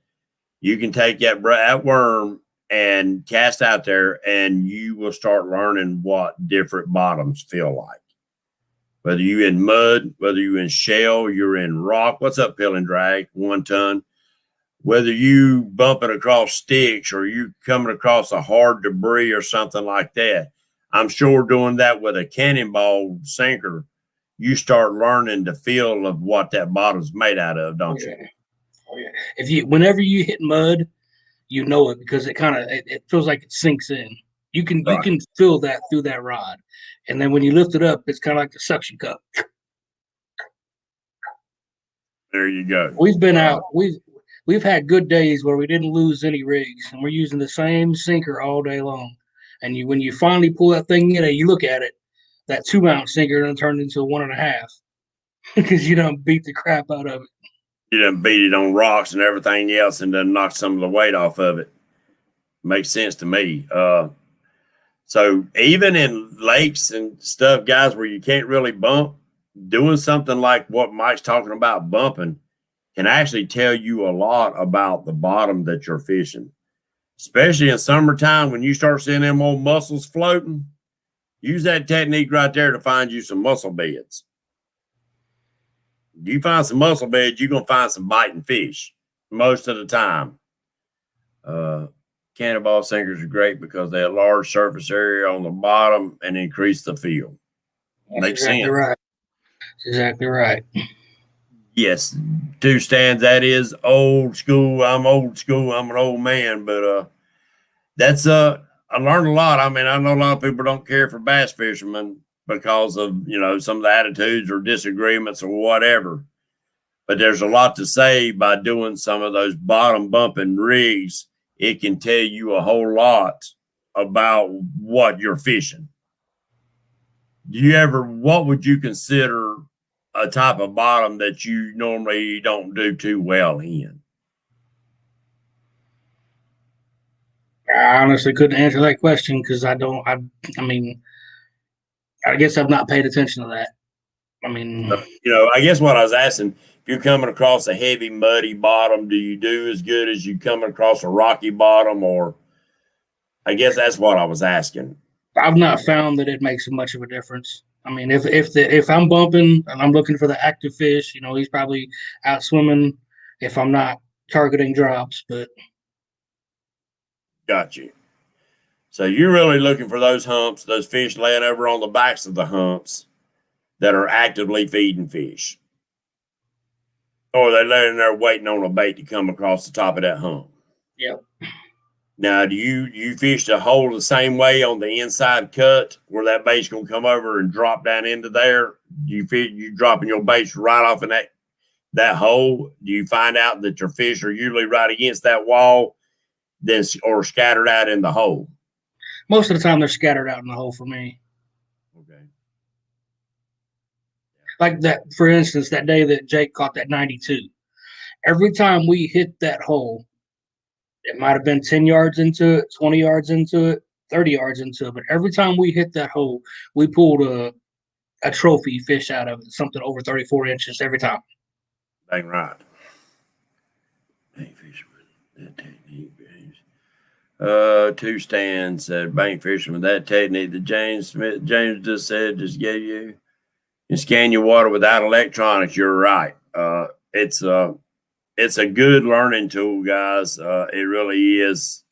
You can take that worm and cast out there, and you will start learning what different bottoms feel like. Whether you're in mud, whether you're in shell, you're in rock. What's up, Pill and Drag? 1 ton. Whether you bumping across sticks or you coming across a hard debris or something like that. I'm sure doing that with a cannonball sinker, you start learning the feel of what that bottom's made out of, don't you? Oh yeah. Whenever you hit mud, you know it, because it feels like it sinks in. You can feel that through that rod, and then when you lift it up, it's kind of like the suction cup. There you go. We've been out. We've had good days where we didn't lose any rigs, and we're using the same sinker all day long. And when you finally pull that thing in, and you look at it, that 2-ounce sinker then turned into a 1.5 because you done beat the crap out of it. You done beat it on rocks and everything else, and then knock some of the weight off of it. Makes sense to me. So even in lakes and stuff, guys, where you can't really bump, doing something like what Mike's talking about, bumping, can actually tell you a lot about the bottom that you're fishing. Especially in summertime when you start seeing them old mussels floating. Use that technique right there to find you some mussel beds. You find some mussel beds, you're going to find some biting fish most of the time. Cannonball sinkers are great because they have large surface area on the bottom and increase the feel. Makes exactly sense. Right. That's exactly right. Yes, 2 stands. That is old school. I'm old school. I'm an old man, but that's I learned a lot. I mean, I know a lot of people don't care for bass fishermen because of some of the attitudes or disagreements or whatever. But there's a lot to say by doing some of those bottom bumping rigs. It can tell you a whole lot about what you're fishing. What would you consider a type of bottom that you normally don't do too well in? I honestly couldn't answer that question because I mean, I guess I've not paid attention to that. I mean, I guess what I was asking, if you're coming across a heavy, muddy bottom, do you do as good as you coming across a rocky bottom? Or I guess that's what I was asking. I've not found that it makes much of a difference. I mean, if I'm bumping and I'm looking for the active fish, he's probably out swimming if I'm not targeting drops. But got you. So you're really looking for those humps, those fish laying over on the backs of the humps that are actively feeding fish. Or they're laying there waiting on a bait to come across the top of that hump. Yep. Now, do you fish the hole the same way on the inside cut where that bait's going to come over and drop down into there? You dropping your baits right off in that hole? Do you find out that your fish are usually right against that wall or scattered out in the hole? Most of the time, they're scattered out in the hole for me. Okay. Like that, for instance, that day that Jake caught that 92. Every time we hit that hole, it might have been 10 yards into it, 20 yards into it, 30 yards into it. But every time we hit that hole, we pulled a trophy fish out of it, something over 34 inches every time. Dang right. Bank fisherman, that technique, James. 2 stands said bank fisherman, that technique that James just said, just gave you. You scan your water without electronics. You're right. It's a good learning tool, guys. It really is.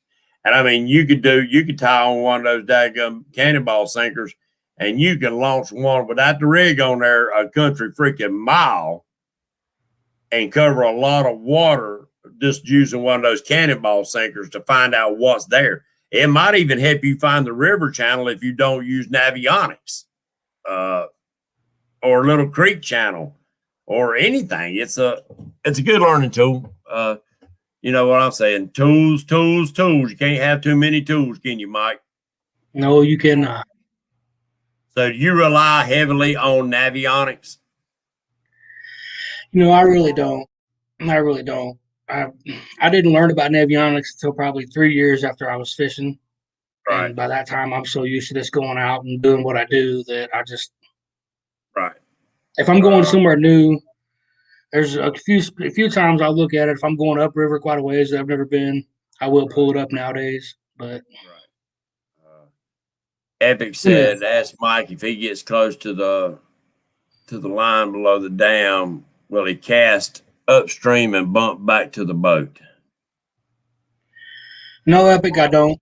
And I mean, you could tie on one of those daggum cannonball sinkers and you can launch one without the rig on there a country freaking mile and cover a lot of water just using one of those cannonball sinkers to find out what's there. It might even help you find the river channel if you don't use navionics or a little creek channel or anything. It's a good learning tool. You know what I'm saying? Tools. You can't have too many tools, can you, Mike? No, you cannot. So do you rely heavily on navionics? I really don't. I didn't learn about navionics until probably 3 years after I was fishing. Right. And by that time, I'm so used to just going out and doing what I do that I just. Right. If I'm going somewhere new, there's a few times I'll look at it. If I'm going upriver quite a ways that I've never been, I will pull it up nowadays. But Epic said, ask Mike if he gets close to the line below the dam, will he cast upstream and bump back to the boat? No, Epic, I don't.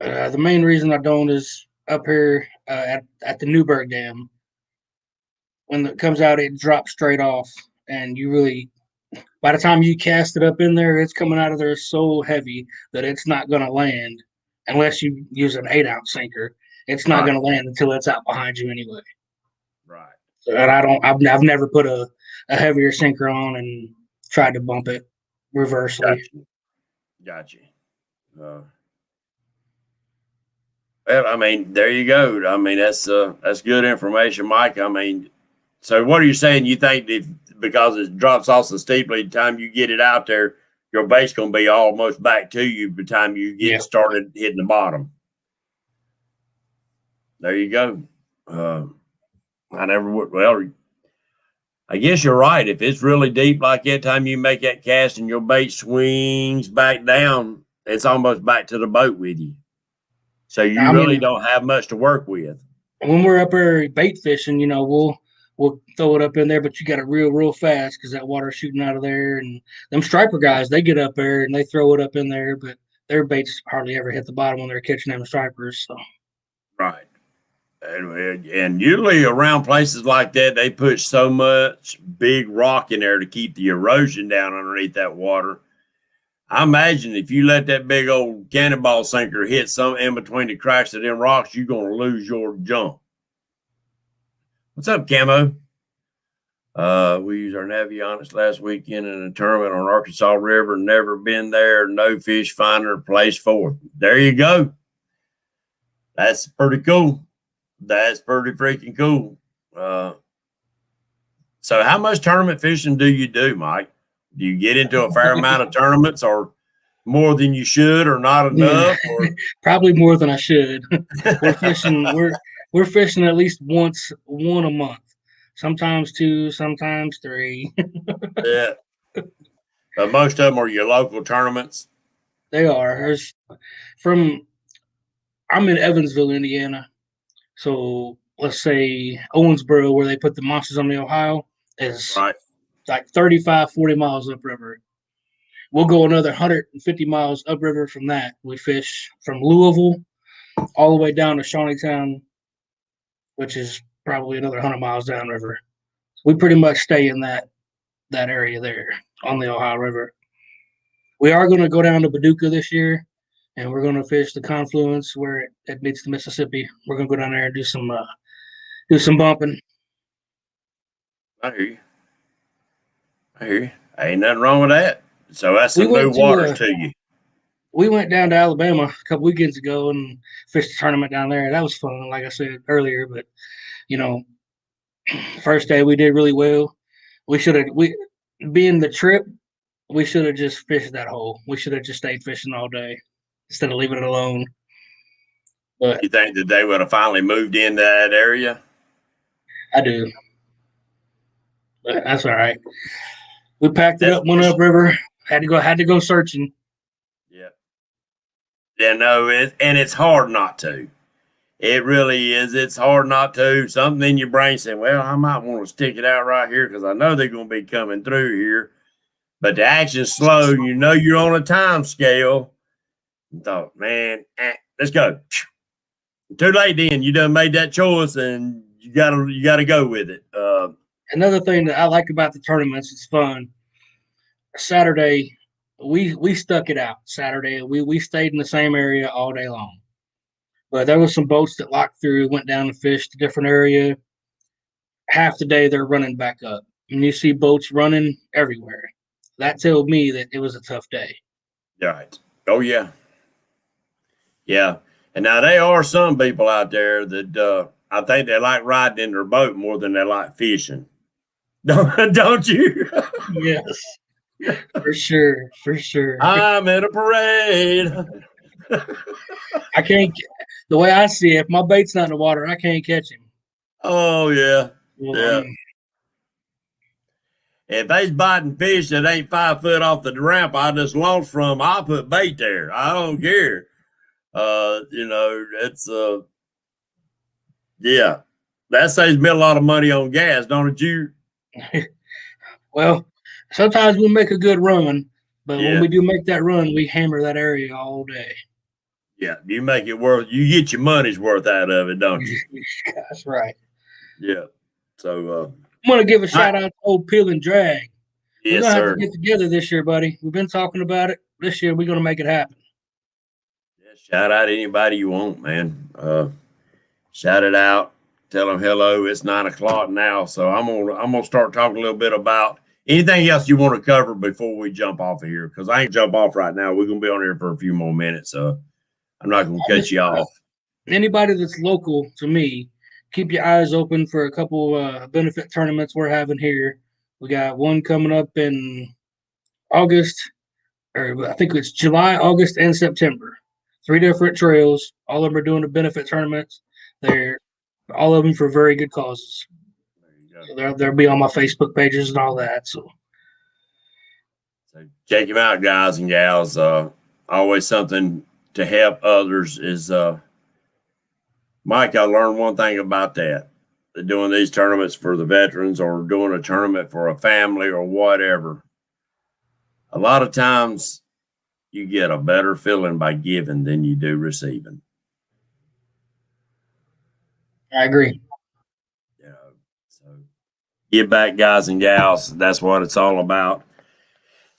The main reason I don't is up here at the Newberg Dam. When it comes out, it drops straight off, and by the time you cast it up in there, it's coming out of there so heavy that it's not going to land unless you use an 8-ounce sinker. It's not going to land until it's out behind you anyway. Right. And I've never put a heavier sinker on and tried to bump it reversely. Gotcha. Well, I mean, there you go. I mean, that's good information, Mike. I mean, so what are you saying? You think because it drops off so steeply, the time you get it out there, your bait's going to be almost back to you by the time you get started hitting the bottom? There you go. I never would. Well, I guess you're right. If it's really deep like that, time you make that cast and your bait swings back down, it's almost back to the boat with you. So you really don't have much to work with. when we're up there bait fishing, we'll throw it up in there, but you got to reel real fast because that water's shooting out of there. And them striper guys, they get up there and they throw it up in there, but their baits hardly ever hit the bottom when they're catching them stripers. So. Right. And usually around places like that, they put so much big rock in there to keep the erosion down underneath that water. I imagine if you let that big old cannonball sinker hit some in between the cracks of them rocks, you're going to lose your jump. What's up, Camo? We used our Navionics last weekend in a tournament on Arkansas River. Never been there. No fish finder. Place fourth. There you go. That's pretty cool. That's pretty freaking cool. So how much tournament fishing do you do, Mike? Do you get into a fair amount of tournaments, or more than you should, or not enough? Or? Probably more than I should. We're fishing at least one a month. Sometimes two, sometimes three. Yeah. But most of them are your local tournaments. They are. I'm in Evansville, Indiana. So let's say Owensboro, where they put the monsters on the Ohio, is right. Like 35, 40 miles upriver. We'll go another 150 miles upriver from that. We fish from Louisville all the way down to Shawneetown, which is probably another 100 miles downriver. We pretty much stay in that area there on the Ohio River. We are going to go down to Paducah this year, and we're going to fish the confluence where it meets the Mississippi. We're going to go down there and do some bumping. I hear you. Ain't nothing wrong with that. So that's some new waters to you. We went down to Alabama a couple weekends ago and fished a tournament down there. That was fun, like I said earlier. But first day we did really well. Being the trip, we should have just fished that hole. We should have just stayed fishing all day instead of leaving it alone. But you think that they would have finally moved into that area? I do. But that's all right. We packed it up, went upriver. Had to go searching. Yeah. Yeah, no, and it's hard not to. It really is. It's hard not to. Something in your brain saying, well, I might want to stick it out right here because I know they're going to be coming through here. But the action's slow. You're on a time scale. You thought, man, let's go. Too late then. You done made that choice and you gotta go with it. Another thing that I like about the tournaments, it's fun. Saturday, we stuck it out. Saturday, we stayed in the same area all day long. But there was some boats that locked through, went down and fished a different area. Half the day they're running back up. And you see boats running everywhere. That told me that it was a tough day. Right. Oh, yeah. Yeah. And now there are some people out there that I think they like riding in their boat more than they like fishing. Don't you? Yes. For sure. I'm in a parade. I can't. The way I see it, if my bait's not in the water, I can't catch him. Oh, yeah. Yeah. If they's biting fish that ain't 5 foot off the ramp I just launched from, I'll put bait there. I don't care. It's yeah. That saves me a lot of money on gas, don't it, you? Well, sometimes we make a good run, but when we do make that run, we hammer that area all day. Yeah, you make it worth. You get your money's worth out of it, don't you? That's right. Yeah. So I'm gonna give a shout out to old Peel and Drag. Yes, we're gonna sir. have to get together this year, buddy. We've been talking about it. This year, we're gonna make it happen. Yeah, shout out anybody you want, man. Shout it out. Tell them hello. It's 9 o'clock now, so I'm gonna start talking a little bit about anything else you want to cover before we jump off of here, because I ain't jump off right now. We're gonna be on here for a few more minutes, so I'm not gonna cut you off. Anybody that's local to me, keep your eyes open for a couple benefit tournaments we're having here. We got one coming up in August, or I think it's July, August, and September. 3 different trails. All of them are doing the benefit tournaments. They're all of them for very good causes. So they'll be on my Facebook pages and all that. So check them out, guys and gals. Always something to help others is Mike, I learned one thing about that. Doing these tournaments for the veterans or doing a tournament for a family or whatever. A lot of times you get a better feeling by giving than you do receiving. I agree. You know, so give back, guys and gals. That's what it's all about.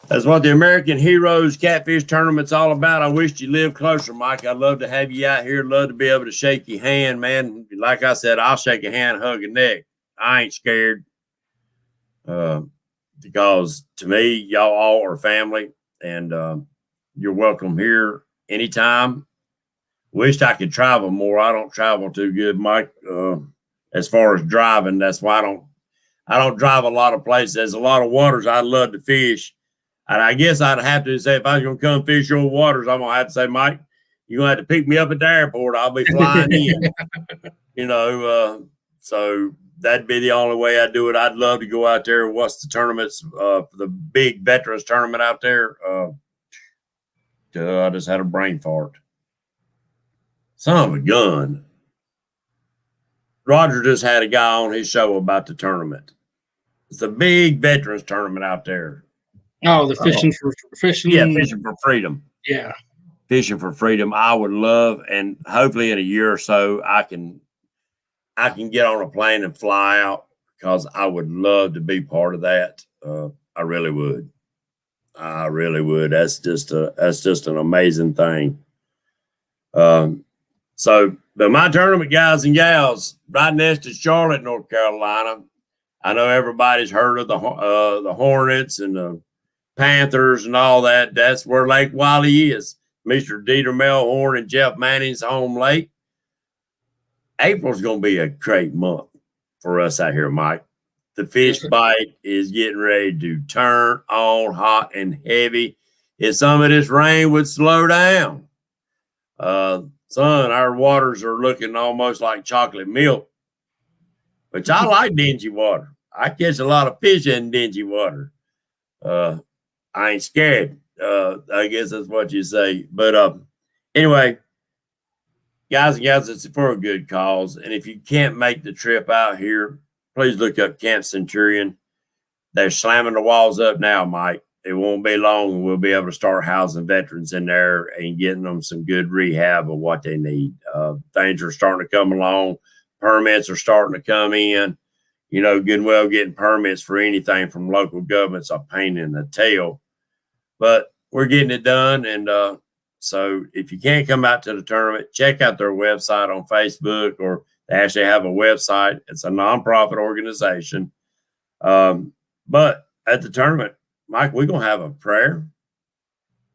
That's what the American Heroes Catfish Tournament's all about. I wish you lived closer, Mike. I'd love to have you out here. Love to be able to shake your hand, man. Like I said, I'll shake a hand, hug a neck. I ain't scared. Because to me, y'all all are family, and you're welcome here anytime. Wished I could travel more. I don't travel too good, Mike. As far as driving, that's why I don't drive a lot of places. There's a lot of waters I'd love to fish. And I guess I'd have to say, if I was going to come fish your waters, I'm going to have to say, Mike, you're going to have to pick me up at the airport. I'll be flying in. So that'd be the only way I do it. I'd love to go out there and watch the tournaments for the big veterans tournament out there. I just had a brain fart. Son of a gun. Roger just had a guy on his show about the tournament. It's a big veterans tournament out there. Oh, the fishing for fishing. Yeah, fishing for freedom. Yeah, fishing for freedom. I would love, and hopefully in a year or so, I can get on a plane and fly out because I would love to be part of that. I really would. I really would. That's just an amazing thing. So my tournament, guys and gals, right next to Charlotte, North Carolina. I know everybody's heard of the Hornets and the Panthers and all that. That's where Lake Wiley is. Mr. Dieter Melhorn and Jeff Manning's home lake. April's going to be a great month for us out here, Mike. The fish bite is getting ready to turn on hot and heavy. If some of this rain would slow down, son, our waters are looking almost like chocolate milk, which I like dingy water. I catch a lot of fish in dingy water. I ain't scared. I guess that's what you say. But anyway, guys and gals, it's for a good cause. And if you can't make the trip out here, please look up Camp Centurion. They're slamming the walls up now, Mike. It won't be long, and we'll be able to start housing veterans in there and getting them some good rehab of what they need. Things are starting to come along. Permits are starting to come in. Good and well getting permits for anything from local government's a pain in the tail. But we're getting it done. And so if you can't come out to the tournament, check out their website on Facebook, or they actually have a website. It's a nonprofit organization. But at the tournament, Mike, we're going to have a prayer.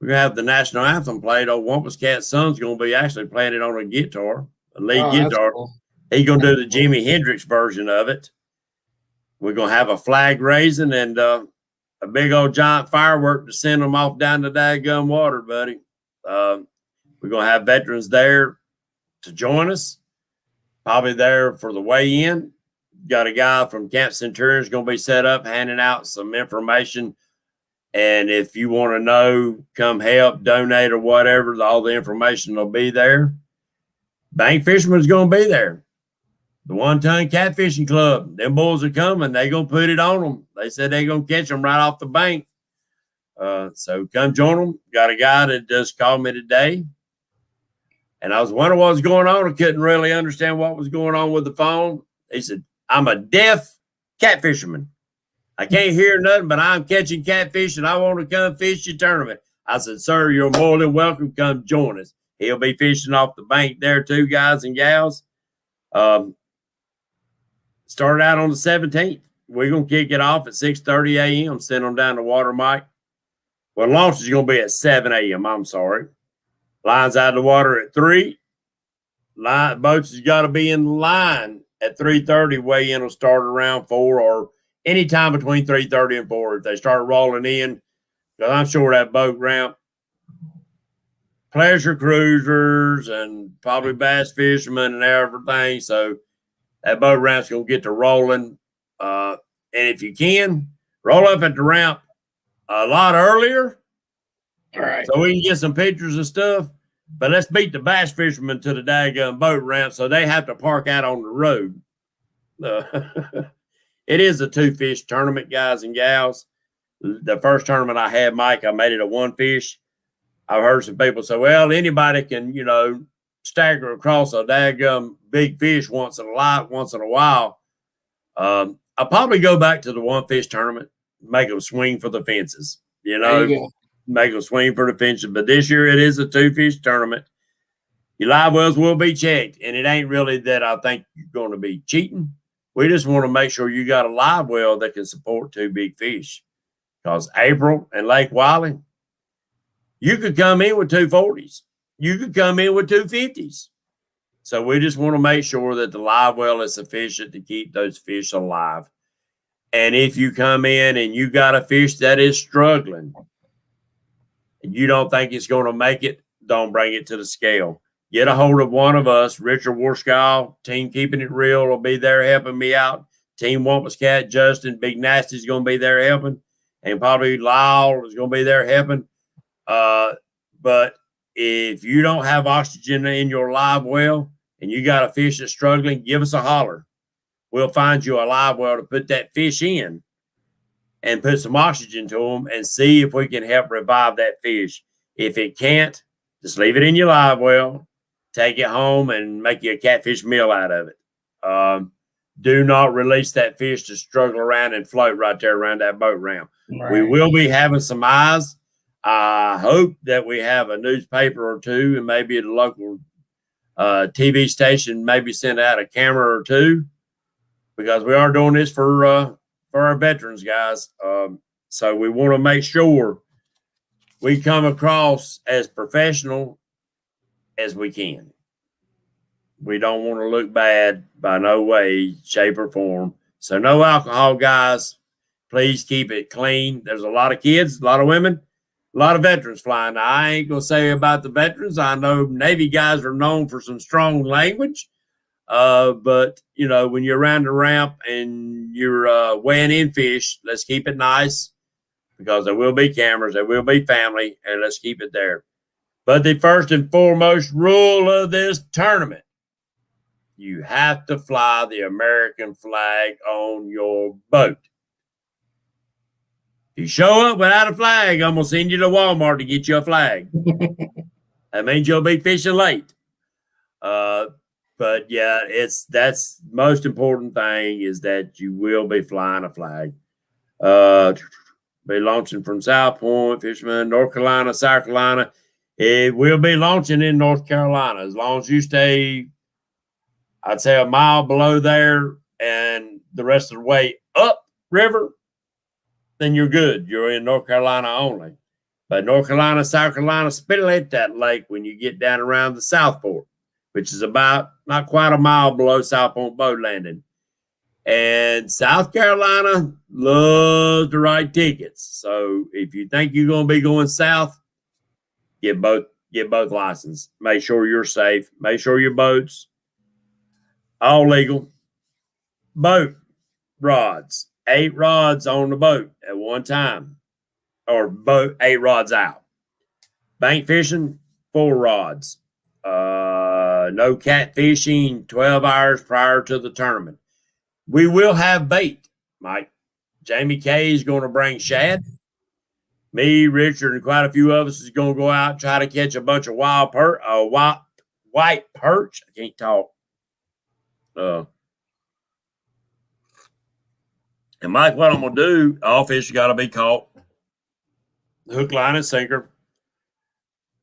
We're going to have the national anthem played. Old Wampus Cat's son's going to be actually playing it on a guitar, a lead guitar. Cool. He's going to do the Jimi Hendrix version of it. We're going to have a flag raising and a big old giant firework to send them off down the daggum water, buddy. We're going to have veterans there to join us, probably there for the weigh-in. Got a guy from Camp Centurion is going to be set up, handing out some information. And if you want to know, come help, donate, or whatever, all the information will be there. Bank Fisherman's going to be there. The 1 Ton Catfishing Club, them boys are coming. They're going to put it on them. They said they're going to catch them right off the bank. So come join them. Got a guy that just called me today. And I was wondering what was going on. I couldn't really understand what was going on with the phone. He said, I'm a deaf catfisherman. I can't hear nothing, but I'm catching catfish, and I want to come fish your tournament. I said, sir, you're more than welcome. Come join us. He'll be fishing off the bank there too, guys and gals. Started out on the 17th. We're going to kick it off at 6:30 a.m., send them down to water, Mike. Well, launch is going to be at 7 a.m., I'm sorry. Lines out of the water at 3. Boats has got to be in line at 3:30. Weigh-in will start around 4 or any time between 3:30 and 4. If they start rolling in, because I'm sure that boat ramp, pleasure cruisers and probably bass fishermen and everything. So that boat ramp's going to get to rolling. And if you can, roll up at the ramp a lot earlier. All right. So we can get some pictures and stuff. But let's beat the bass fishermen to the daggone boat ramp, so they have to park out on the road. It is a 2-fish tournament, guys and gals. The first tournament I had, Mike, I made it a 1-fish. I've heard some people say, well, anybody can, stagger across a daggum big fish once in a while. I'll probably go back to the 1-fish tournament, make them swing for the fences, make them swing for the fences. But this year it is a 2-fish tournament. Your live wells will be checked, and it ain't really that I think you're going to be cheating. We just want to make sure you got a live well that can support 2 big fish. Because April and Lake Wiley, you could come in with 240s. You could come in with 250s. So we just want to make sure that the live well is sufficient to keep those fish alive. And if you come in and you got a fish that is struggling and you don't think it's going to make it, don't bring it to the scale. Get a hold of one of us. Richard Warskyle, Team Keeping It Real, will be there helping me out. Team Wampus Cat, Justin, Big Nasty's going to be there helping. And probably Lyle is going to be there helping. But if you don't have oxygen in your live well and you got a fish that's struggling, give us a holler. We'll find you a live well to put that fish in and put some oxygen to them and see if we can help revive that fish. If it can't, just leave it in your live well, take it home, and make you a catfish meal out of it. Do not release that fish to struggle around and float right there around that boat ramp. Right. We will be having some eyes. I hope that we have a newspaper or two and maybe at a local TV station, maybe send out a camera or two, because we are doing this for our veterans, guys. So we want to make sure we come across as professional as we can. We don't want to look bad by no way, shape, or form. So no alcohol, guys. Please keep it clean. There's a lot of kids, a lot of women, a lot of veterans flying. Now, I ain't going to say about the veterans. I know Navy guys are known for some strong language. But, when you're around the ramp and you're weighing in fish, let's keep it nice, because there will be cameras, there will be family, and let's keep it there. But the first and foremost rule of this tournament, you have to fly the American flag on your boat. If you show up without a flag, I'm going to send you to Walmart to get you a flag. That means you'll be fishing late. But yeah, that's most important thing, is that you will be flying a flag. Be launching from South Point, Fisherman, North Carolina, South Carolina. It will be launching in North Carolina. As long as you stay, I'd say, a mile below there and the rest of the way up river, then you're good. You're in North Carolina only. But North Carolina, South Carolina, spit at that lake when you get down around the Southport, which is about not quite a mile below South Point Boat Landing. And South Carolina loves to write tickets. So if you think you're going to be going south, get both licenses. Make sure you're safe. Make sure your boats all legal. Boat rods, 8 rods on the boat at one time, or boat 8 rods out. Bank fishing, 4 rods. No catfishing 12 hours prior to the tournament. We will have bait, Mike. Jamie K is going to bring shad. Me, Richard, and quite a few of us is going to go out and try to catch a bunch of white perch. I can't talk. And Mike, what I'm going to do, all fish got to be caught. Hook, line, and sinker.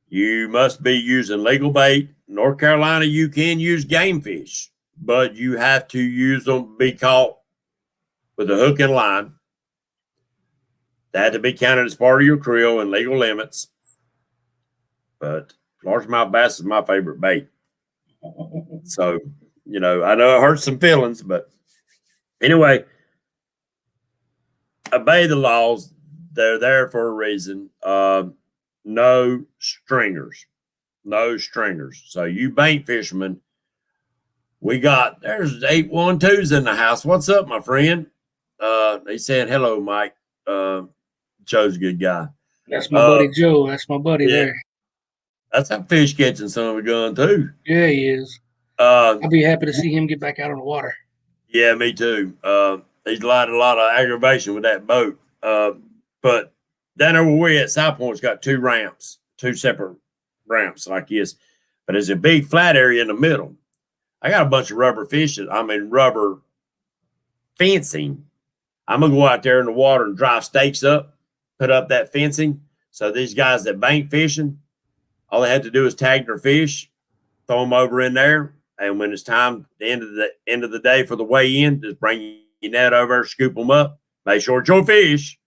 You must be using legal bait. North Carolina, you can use game fish, but you have to use them, be caught with a hook and line. That had to be counted as part of your creel and legal limits. But largemouth bass is my favorite bait. So, I know it hurts some feelings, but anyway, obey the laws. They're there for a reason. No stringers. No stringers. So you bank fishermen, there's 812s in the house. What's up, my friend? They said, hello, Mike. Joe's a good guy. That's my buddy Joe. That's my buddy there. That's how fish catching son of a gun too. Yeah, he is. Uh, I'd be happy to see him get back out on the water. yeah, me too. He's had a lot of aggravation with that boat. But down there where we're at, South Point's got two ramps, two separate ramps like this. But there's a big flat area in the middle. I got a bunch of rubber fencing. I'm gonna go out there in the water and drive stakes up, put up that fencing. So these guys that bank fishing, all they have to do is tag their fish, throw them over in there, and when it's time, the end of the day for the weigh in, just bring your net over, scoop them up, make sure it's your fish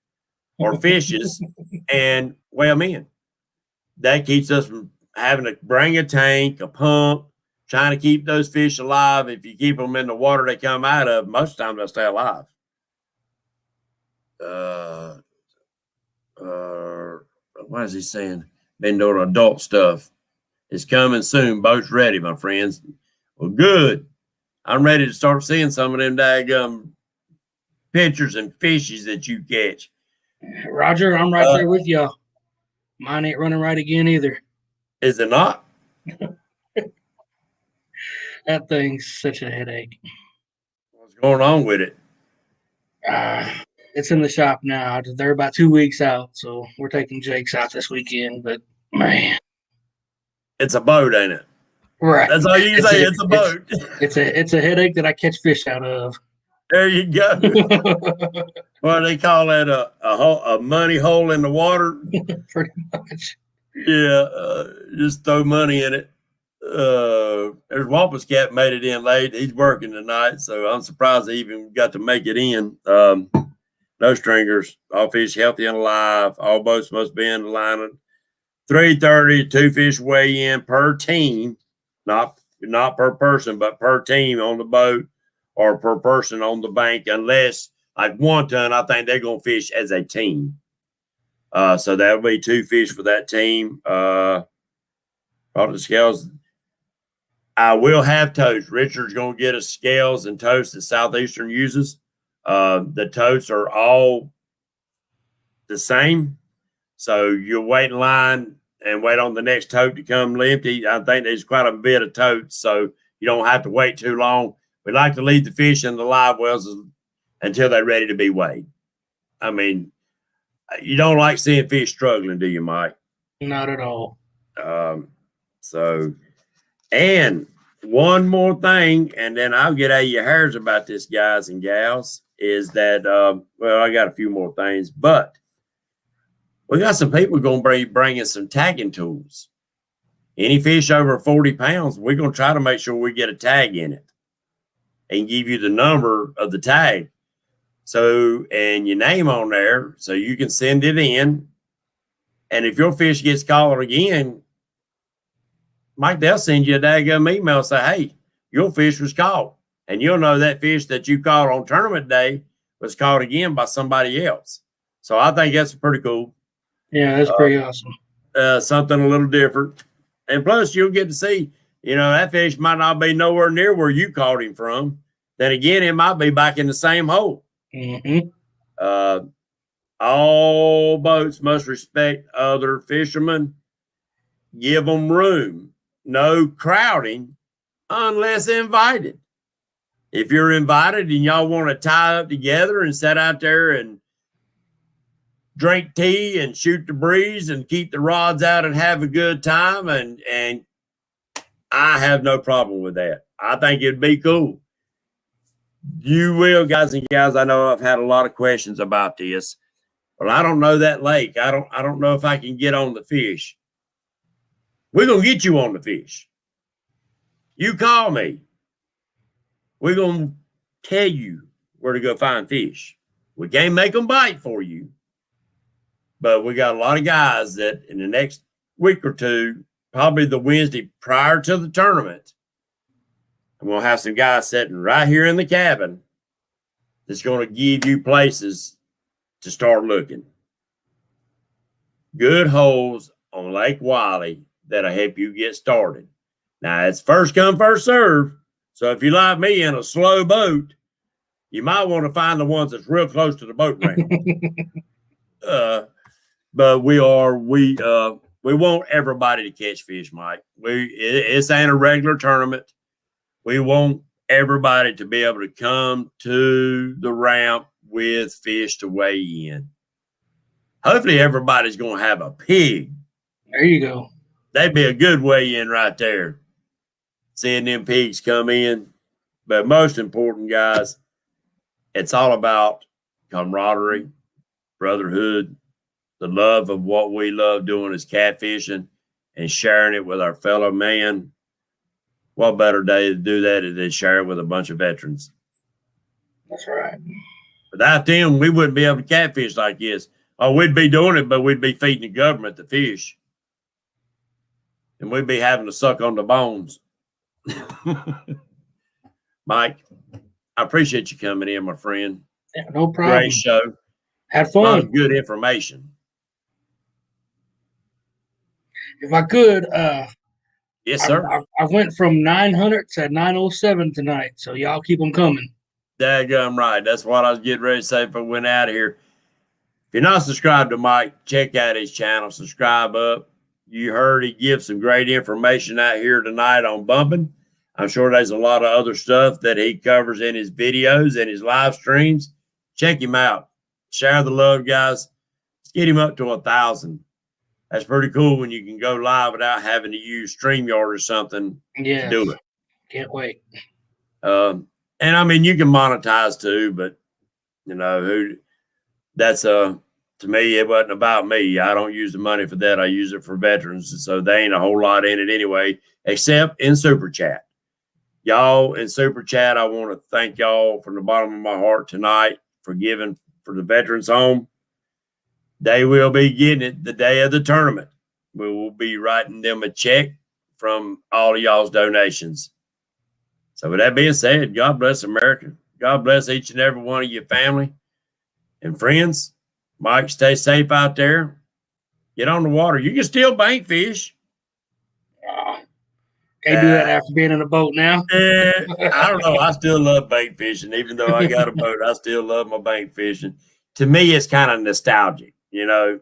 or fishes, and weigh them in. That keeps us from having to bring a tank, a pump, trying to keep those fish alive. If you keep them in the water they come out of, most of the time they'll stay alive. What is he saying? Been doing adult stuff. It's coming soon. Boat's ready, my friends. Well, good. I'm ready to start seeing some of them daggum pictures and fishes that you catch. Roger, I'm right there with y'all. Mine ain't running right again either. Is it not? That thing's such a headache. What's going on with it? It's in the shop now. They're about 2 weeks out, so we're taking Jake's out this weekend. But man, it's a boat, ain't it? Right. That's all you can say. It's a boat. It's a headache that I catch fish out of. There you go. What do they call that? A money hole in the water? Pretty much. Yeah, just throw money in it. There's Wampus Cat made it in late. He's working tonight, so I'm surprised he even got to make it in. No stringers, all fish healthy and alive. All boats must be in the line at 3:30. 2 fish weigh in per team, not per person, but per team on the boat or per person on the bank, unless like 1 ton, I think they're gonna fish as a team. So that'll be 2 fish for that team. Probably the scales. I will have totes. Richard's gonna get us scales and totes that Southeastern uses. The totes are all the same. So you'll wait in line and wait on the next tote to come empty. I think there's quite a bit of totes, so you don't have to wait too long. We like to leave the fish in the live wells until they're ready to be weighed. I mean, you don't like seeing fish struggling, do you, Mike? Not at all. And one more thing, and then I'll get out of your hairs about this, guys and gals, is that, I got a few more things, but we got some people going to be bringing some tagging tools. Any fish over 40 pounds, we're going to try to make sure we get a tag in it and give you the number of the tag. So, and your name on there, so you can send it in. And if your fish gets caught again, Mike, they'll send you a daggum email, say, hey, your fish was caught. And you'll know that fish that you caught on tournament day was caught again by somebody else. So I think that's pretty cool. Yeah, that's pretty awesome. Something a little different. And plus, you'll get to see, that fish might not be nowhere near where you caught him from. Then again, it might be back in the same hole. Mm-hmm. All boats must respect other fishermen. Give them room. No crowding unless invited. If you're invited and y'all want to tie up together and sit out there and drink tea and shoot the breeze and keep the rods out and have a good time, and I have no problem with that. I think it'd be cool. You will, guys and gals. I know I've had a lot of questions about this, but I don't know that lake. I don't know if I can get on the fish. We're gonna get you on the fish. You call me. We're gonna tell you where to go find fish. We can't make them bite for you, but we got a lot of guys that in the next week or two, probably the Wednesday prior to the tournament, I'm going to have some guys sitting right here in the cabin that's going to give you places to start looking. Good holes on Lake Wiley that'll help you get started. Now, it's first come, first serve. So if you like me in a slow boat, you might want to find the ones that's real close to the boat ramp. But We want everybody to catch fish, Mike. It's ain't a regular tournament. We want everybody to be able to come to the ramp with fish to weigh in. Hopefully everybody's going to have a pig. There you go. That'd be a good weigh-in right there. Seeing them pigs come in. But most important, guys, it's all about camaraderie, brotherhood, the love of what we love doing is catfishing and sharing it with our fellow man. What better day to do that than share it with a bunch of veterans? That's right. Without them, we wouldn't be able to catfish like this. Oh, we'd be doing it, but we'd be feeding the government the fish. And we'd be having to suck on the bones. Mike, I appreciate you coming in, my friend. Yeah, no problem. Great show. Had A lot fun. of good information. If I could, Yes, sir. I went from 900 to 907 tonight, so y'all keep them coming. Daggum right. That's what I was getting ready to say if I went out of here. If you're not subscribed to Mike, check out his channel. Subscribe up. You heard he gives some great information out here tonight on bumping. I'm sure there's a lot of other stuff that he covers in his videos and his live streams. Check him out. Share the love, guys. Let's get him up to 1,000. That's pretty cool when you can go live without having to use StreamYard or something to do it. Can't wait. And I mean, you can monetize too, but you know, that's to me, it wasn't about me. I don't use the money for that. I use it for veterans. And so there ain't a whole lot in it anyway, except in Super Chat. Y'all in Super Chat, I want to thank y'all from the bottom of my heart tonight for giving for the Veterans Home. They will be getting it the day of the tournament. We will be writing them a check from all of y'all's donations. So with that being said, God bless America. God bless each and every one of your family and friends. Mike, stay safe out there. Get on the water. You can still bank fish. Can't do that after being in a boat now. I don't know. I still love bank fishing. Even though I got a boat, I still love my bank fishing. To me, it's kind of nostalgic. You know,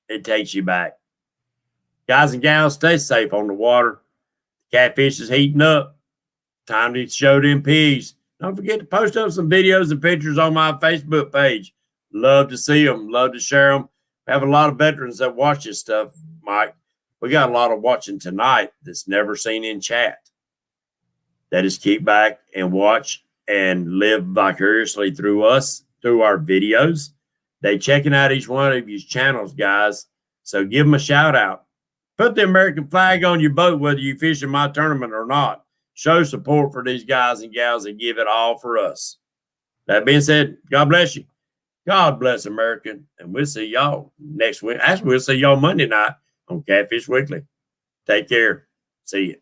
it takes you back. Guys and gals, stay safe on the water. Catfish is heating up. Time to show them pigs. Don't forget to post up some videos and pictures on my Facebook page. Love to see them. Love to share them. We have a lot of veterans that watch this stuff, Mike. We got a lot of watching tonight that's never seen in chat. That is keep back and watch and live vicariously through us, through our videos. They checking out each one of these channels, guys. So give them a shout out. Put the American flag on your boat, whether you fish in my tournament or not. Show support for these guys and gals and give it all for us. That being said, God bless you. God bless America. And we'll see y'all next week. Actually, we'll see y'all Monday night on Catfish Weekly. Take care. See you.